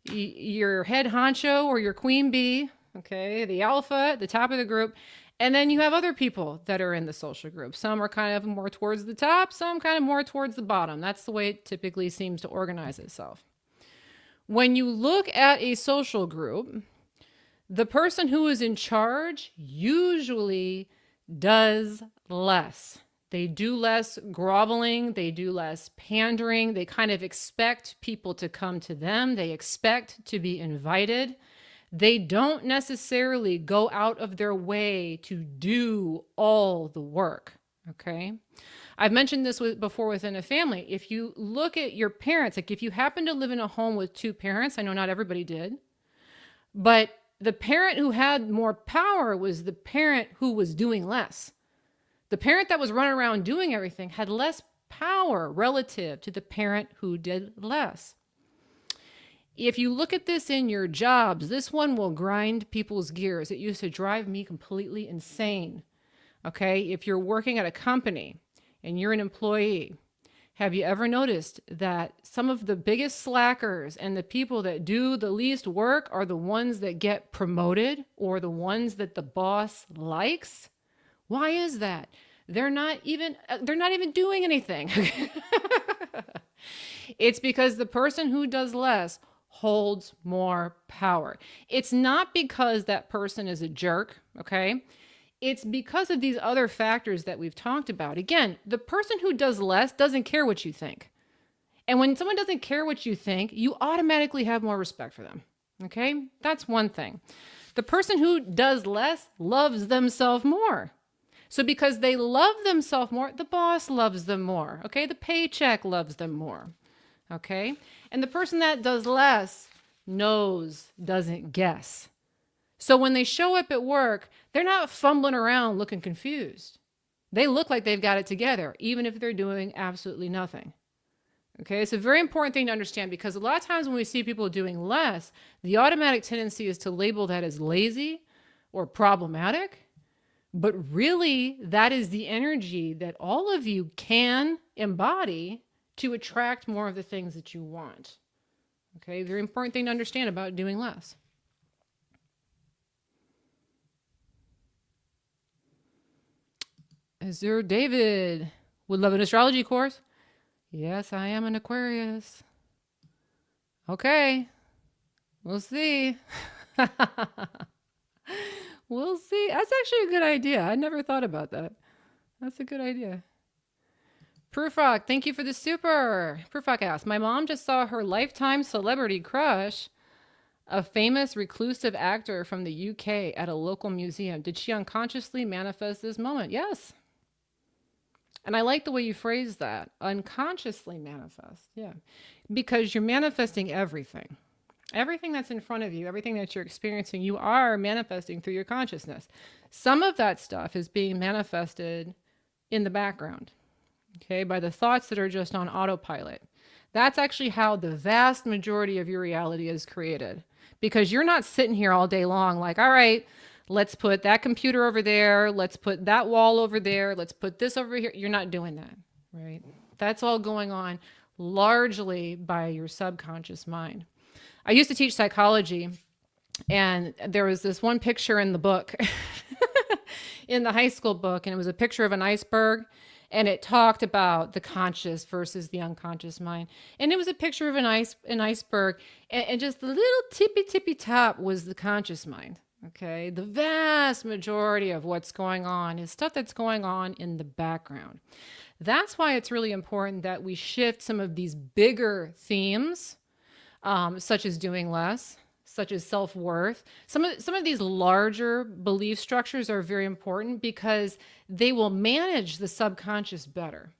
your head honcho or your queen bee, okay, the alpha at the top of the group, and then you have other people that are in the social group. Some are kind of more towards the top, some kind of more towards the bottom. That's the way it typically seems to organize itself. When you look at a social group, the person who is in charge usually does less. They do less groveling, they do less pandering, they kind of expect people to come to them, they expect to be invited. They don't necessarily go out of their way to do all the work, okay? I've mentioned this before within a family. If you look at your parents, like if you happen to live in a home with two parents, I know not everybody did, but the parent who had more power was the parent who was doing less. The parent that was running around doing everything had less power relative to the parent who did less. If you look at this in your jobs, this one will grind people's gears. It used to drive me completely insane. Okay, if you're working at a company and you're an employee, have you ever noticed that some of the biggest slackers and the people that do the least work are the ones that get promoted or the ones that the boss likes? Why is that? They're not even doing anything. It's because the person who does less holds more power. It's not because that person is a jerk, okay? It's because of these other factors that we've talked about. Again, the person who does less doesn't care what you think. And when someone doesn't care what you think, you automatically have more respect for them. Okay? That's one thing. The person who does less loves themselves more. So because they love themselves more, the boss loves them more. Okay? The paycheck loves them more. Okay? And the person that does less knows, doesn't guess. So when they show up at work, they're not fumbling around looking confused. They look like they've got it together, even if they're doing absolutely nothing. Okay, it's a very important thing to understand because a lot of times when we see people doing less, the automatic tendency is to label that as lazy or problematic. But really, that is the energy that all of you can embody to attract more of the things that you want. Okay, very important thing to understand about doing less. Is there David? Would love an astrology course. Yes, I am an Aquarius. Okay, we'll see. We'll see. That's actually a good idea. I never thought about that. That's a good idea. Proof thank you for the super. Proof asks, my mom just saw her lifetime celebrity crush, a famous reclusive actor from the UK, at a local museum. Did she unconsciously manifest this moment? Yes. And I like the way you phrase that. Unconsciously manifest. Yeah. Because you're manifesting everything. Everything that's in front of you, everything that you're experiencing, you are manifesting through your consciousness. Some of that stuff is being manifested in the background, okay, by the thoughts that are just on autopilot. That's actually how the vast majority of your reality is created. Because you're not sitting here all day long like, all right, let's put that computer over there. Let's put that wall over there. Let's put this over here. You're not doing that, right? That's all going on largely by your subconscious mind. I used to teach psychology, and there was this one picture in the book, in the high school book, and it was a picture of an iceberg, and it talked about the conscious versus the unconscious mind. And it was a picture of an iceberg, and just the little tippy top was the conscious mind. Okay, the vast majority of what's going on is stuff that's going on in the background. That's why it's really important that we shift some of these bigger themes, such as doing less, such as self-worth. Some of these larger belief structures are very important because they will manage the subconscious better.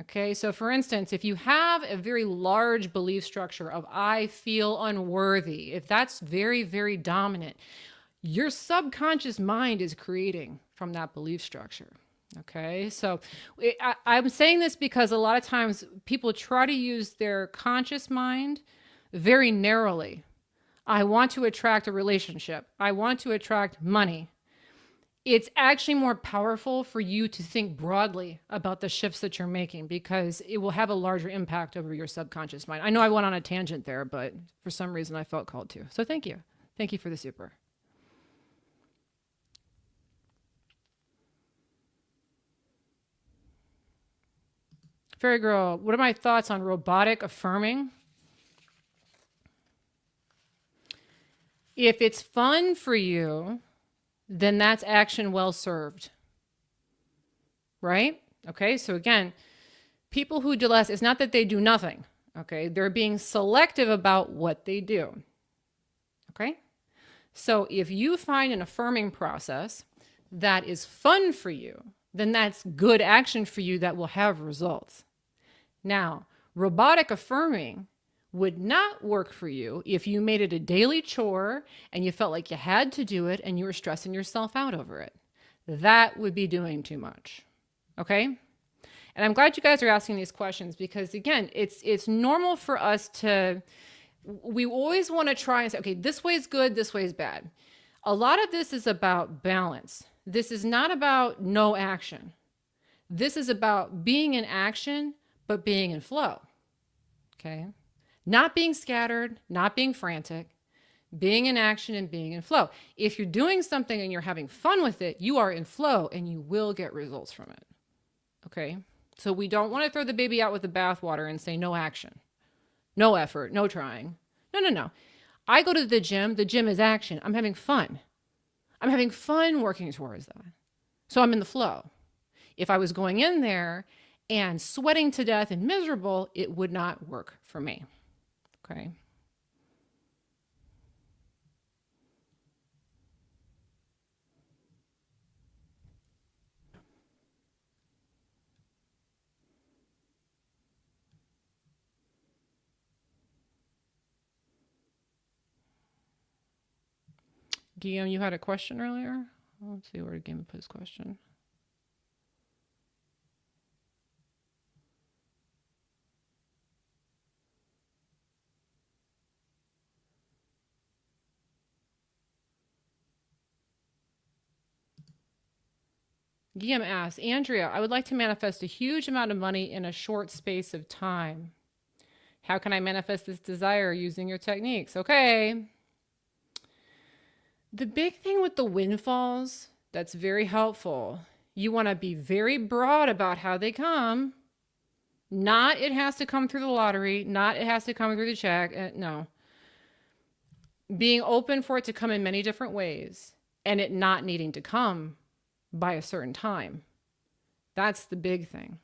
Okay, so for instance, if you have a very large belief structure of I feel unworthy, if that's very, very dominant, your subconscious mind is creating from that belief structure. Okay, so I'm saying this because a lot of times people try to use their conscious mind very narrowly. I want to attract a relationship. I want to attract money. It's actually more powerful for you to think broadly about the shifts that you're making because it will have a larger impact over your subconscious mind. I know I went on a tangent there, but for some reason I felt called to. So thank you. Thank you for the super. Fairy Girl, what are my thoughts on robotic affirming? If it's fun for you, then that's action well served. Right? Okay, so again, people who do less, it's not that they do nothing. Okay, they're being selective about what they do. Okay, so if you find an affirming process that is fun for you, then that's good action for you that will have results. Now, robotic affirming would not work for you if you made it a daily chore and you felt like you had to do it and you were stressing yourself out over it. That would be doing too much. Okay? And I'm glad you guys are asking these questions because again, it's normal for us to, we always want to try and say, okay, this way is good, this way is bad. A lot of this is about balance. This is not about no action. This is about being in action, but being in flow. Okay? Not being scattered, not being frantic, being in action and being in flow. If you're doing something and you're having fun with it, you are in flow and you will get results from it. Okay? So we don't want to throw the baby out with the bathwater and say no action, no effort, no trying. No. I go to the gym is action. I'm having fun. I'm having fun working towards that. So I'm in the flow. If I was going in there and sweating to death and miserable, it would not work for me. Okay. Guillaume, you had a question earlier? Let's see where Guillaume put his question. Guillaume asks, Andrea, I would like to manifest a huge amount of money in a short space of time. How can I manifest this desire using your techniques? Okay. The big thing with the windfalls that's very helpful, you want to be very broad about how they come. Not it has to come through the lottery, not it has to come through the check. No. Being open for it to come in many different ways and it not needing to come by a certain time. That's the big thing.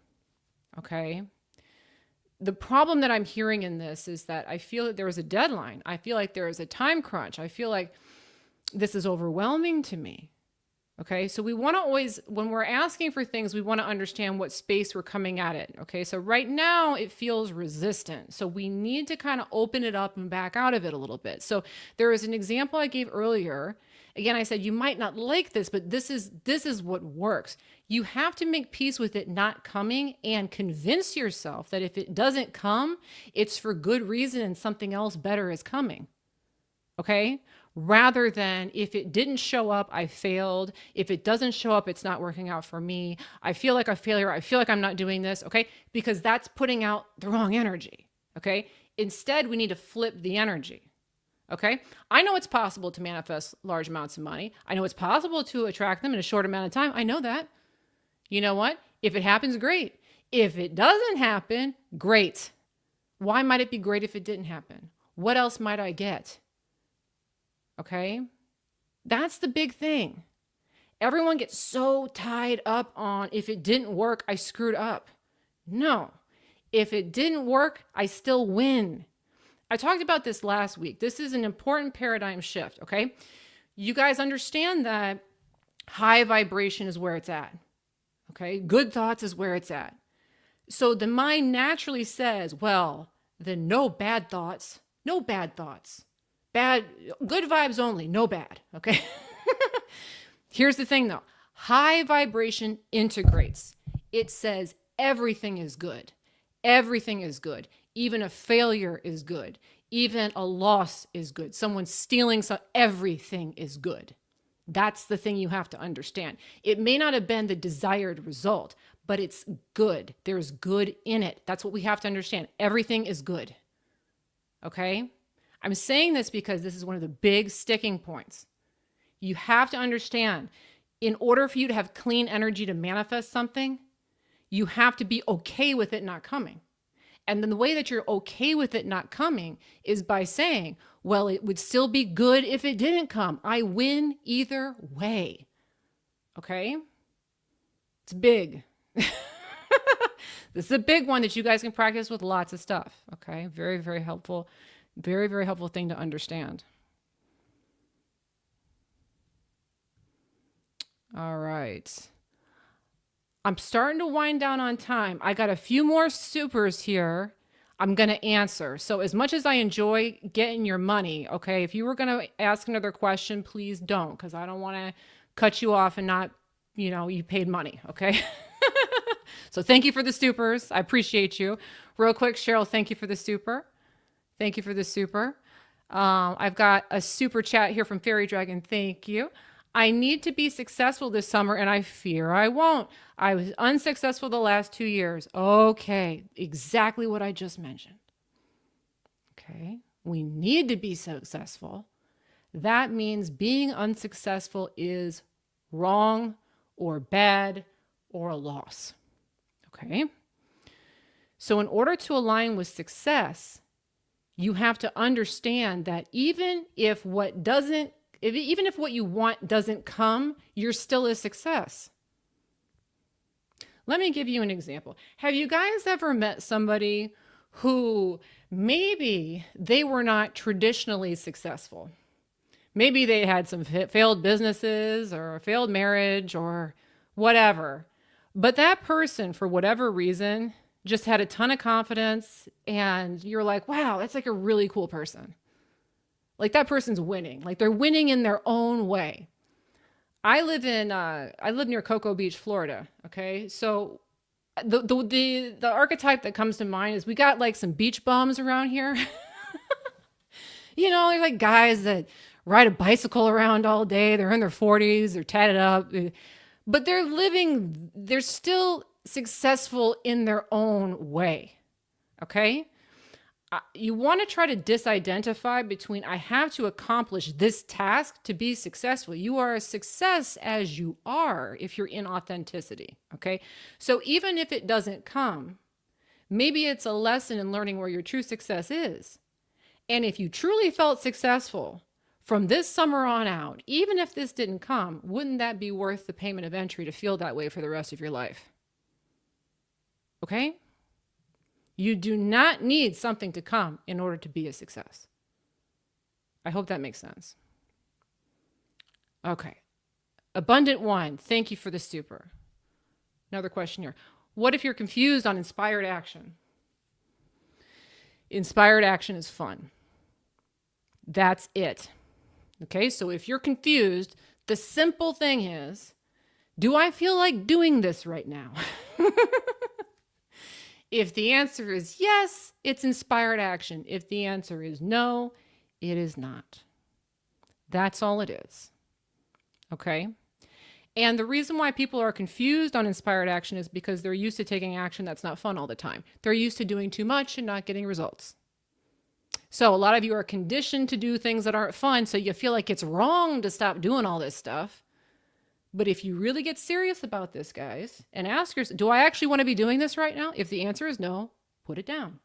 Okay? The problem that I'm hearing in this is that I feel that there is a deadline. I feel like there is a time crunch. I feel like this is overwhelming to me. Okay, so we want to always, when we're asking for things, we want to understand what space we're coming at it. Okay, so right now it feels resistant. So we need to kind of open it up and back out of it a little bit. So there is an example I gave earlier. Again, I said, you might not like this, but this is what works. You have to make peace with it not coming and convince yourself that if it doesn't come, it's for good reason and something else better is coming. Okay? Rather than if it didn't show up, I failed. If it doesn't show up, it's not working out for me. I feel like a failure. I feel like I'm not doing this. Okay. Because that's putting out the wrong energy. Okay. Instead, we need to flip the energy. Okay. I know it's possible to manifest large amounts of money. I know it's possible to attract them in a short amount of time. I know that. You know what? If it happens, great. If it doesn't happen, great. Why might it be great if it didn't happen? What else might I get? Okay, that's the big thing. Everyone gets so tied up on if it didn't work, I screwed up. No, if it didn't work, I still win. I talked about this last week. This is an important paradigm shift. Okay, you guys understand that high vibration is where it's at. Okay, good thoughts is where it's at. So the mind naturally says, well, then no bad thoughts, no bad thoughts. Bad, good vibes only, no bad, okay? Here's the thing though. High vibration integrates. It says everything is good. Everything is good. Even a failure is good. Even a loss is good. Someone stealing, everything is good. That's the thing you have to understand. It may not have been the desired result, but it's good. There's good in it. That's what we have to understand. Everything is good. Okay? I'm saying this because this is one of the big sticking points. You have to understand, in order for you to have clean energy to manifest something, you have to be okay with it not coming. And then the way that you're okay with it not coming is by saying, well, it would still be good if it didn't come. I win either way. Okay? It's big. This is a big one that you guys can practice with lots of stuff. Okay? Very, very helpful. Very, very helpful thing to understand. All right. I'm starting to wind down on time. I got a few more supers here I'm going to answer. So as much as I enjoy getting your money, okay, if you were going to ask another question, please don't, because I don't want to cut you off and not, you paid money, okay? So thank you for the supers. I appreciate you. Real quick, Cheryl, thank you for the super. Thank you for the super. I've got a super chat here from Fairy Dragon. Thank you. I need to be successful this summer, and I fear I won't. I was unsuccessful the last 2 years. Okay, exactly what I just mentioned. Okay, we need to be successful. That means being unsuccessful is wrong or bad or a loss. Okay, so in order to align with success, you have to understand that even if what you want doesn't come, you're still a success. Let me give you an example. Have you guys ever met somebody who maybe they were not traditionally successful? Maybe they had some failed businesses or a failed marriage or whatever. But that person, for whatever reason, just had a ton of confidence, and you're like, wow, that's like a really cool person. Like that person's winning. Like they're winning in their own way. I live near Cocoa Beach, Florida. Okay. So the archetype that comes to mind is we got like some beach bums around here. They're like guys that ride a bicycle around all day. They're in their 40s, they're tatted up, but they're still successful in their own way. Okay. You want to try to disidentify between I have to accomplish this task to be successful. You are a success as you are if you're in authenticity, okay? So even if it doesn't come, maybe it's a lesson in learning where your true success is. And if you truly felt successful from this summer on out, even if this didn't come, wouldn't that be worth the payment of entry to feel that way for the rest of your life? Okay? You do not need something to come in order to be a success. I hope that makes sense. Okay. Abundant One, thank you for the super. Another question here. What if you're confused on inspired action? Inspired action is fun. That's it. Okay, so if you're confused, the simple thing is, do I feel like doing this right now? If the answer is yes, it's inspired action. If the answer is no, it is not. That's all it is. Okay? And the reason why people are confused on inspired action is because they're used to taking action that's not fun all the time. They're used to doing too much and not getting results. So a lot of you are conditioned to do things that aren't fun, so you feel like it's wrong to stop doing all this stuff. But if you really get serious about this, guys, and ask yourself, do I actually want to be doing this right now? If the answer is no, put it down.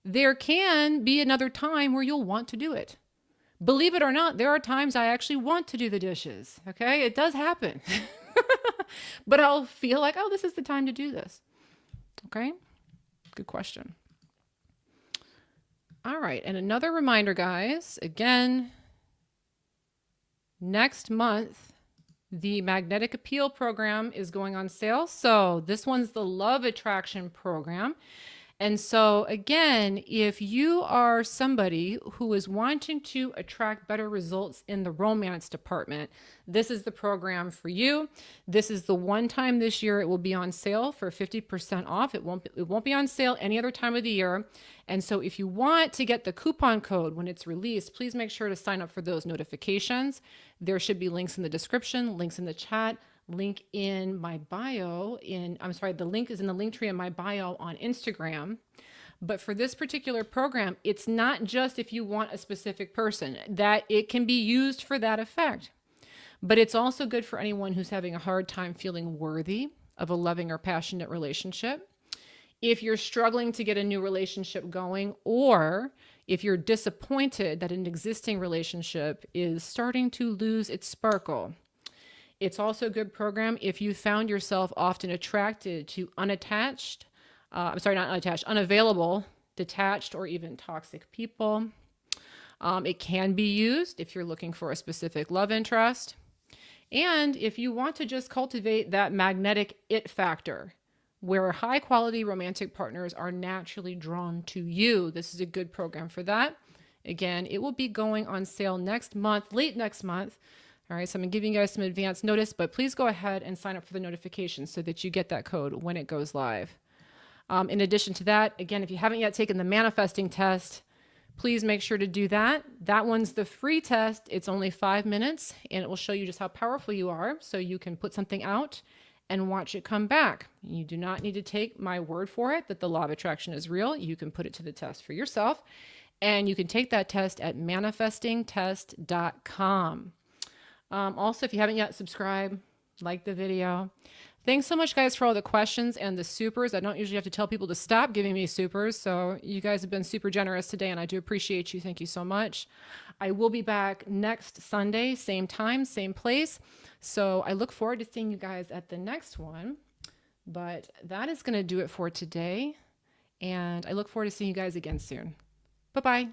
There can be another time where you'll want to do it. Believe it or not, there are times I actually want to do the dishes. Okay, it does happen. But I'll feel like, oh, this is the time to do this. Okay, good question. All right, and another reminder, guys, again, next month, the Magnetic Appeal program is going on sale. So this one's the Love Attraction program. And so, again, if you are somebody who is wanting to attract better results in the romance department, this is the program for you. This is the one time this year it will be on sale for 50% off. It won't be on sale any other time of the year. And so if you want to get the coupon code when it's released, please make sure to sign up for those notifications. There should be links in the description, links in the chat, link in my bio the link is in the link tree in my bio on Instagram. But for this particular program, it's not just if you want a specific person, that it can be used for that effect. But it's also good for anyone who's having a hard time feeling worthy of a loving or passionate relationship. If you're struggling to get a new relationship going, or if you're disappointed that an existing relationship is starting to lose its sparkle. It's also a good program if you found yourself often attracted to unavailable, detached, or even toxic people. It can be used if you're looking for a specific love interest. And if you want to just cultivate that magnetic it factor, where high quality romantic partners are naturally drawn to you, this is a good program for that. Again, it will be going on sale next month, late next month. All right, so I'm giving you guys some advance notice, but please go ahead and sign up for the notifications so that you get that code when it goes live. In addition to that, again, if you haven't yet taken the manifesting test, please make sure to do that. That one's the free test. It's only 5 minutes, and it will show you just how powerful you are, so you can put something out and watch it come back. You do not need to take my word for it that the law of attraction is real. You can put it to the test for yourself, and you can take that test at manifestingtest.com. Also, if you haven't yet, subscribe, like the video. Thanks so much, guys, for all the questions and the supers. I don't usually have to tell people to stop giving me supers, so you guys have been super generous today, and I do appreciate you. Thank you so much. I will be back next Sunday, same time, same place. So I look forward to seeing you guys at the next one. But that is going to do it for today, and I look forward to seeing you guys again soon. Bye-bye.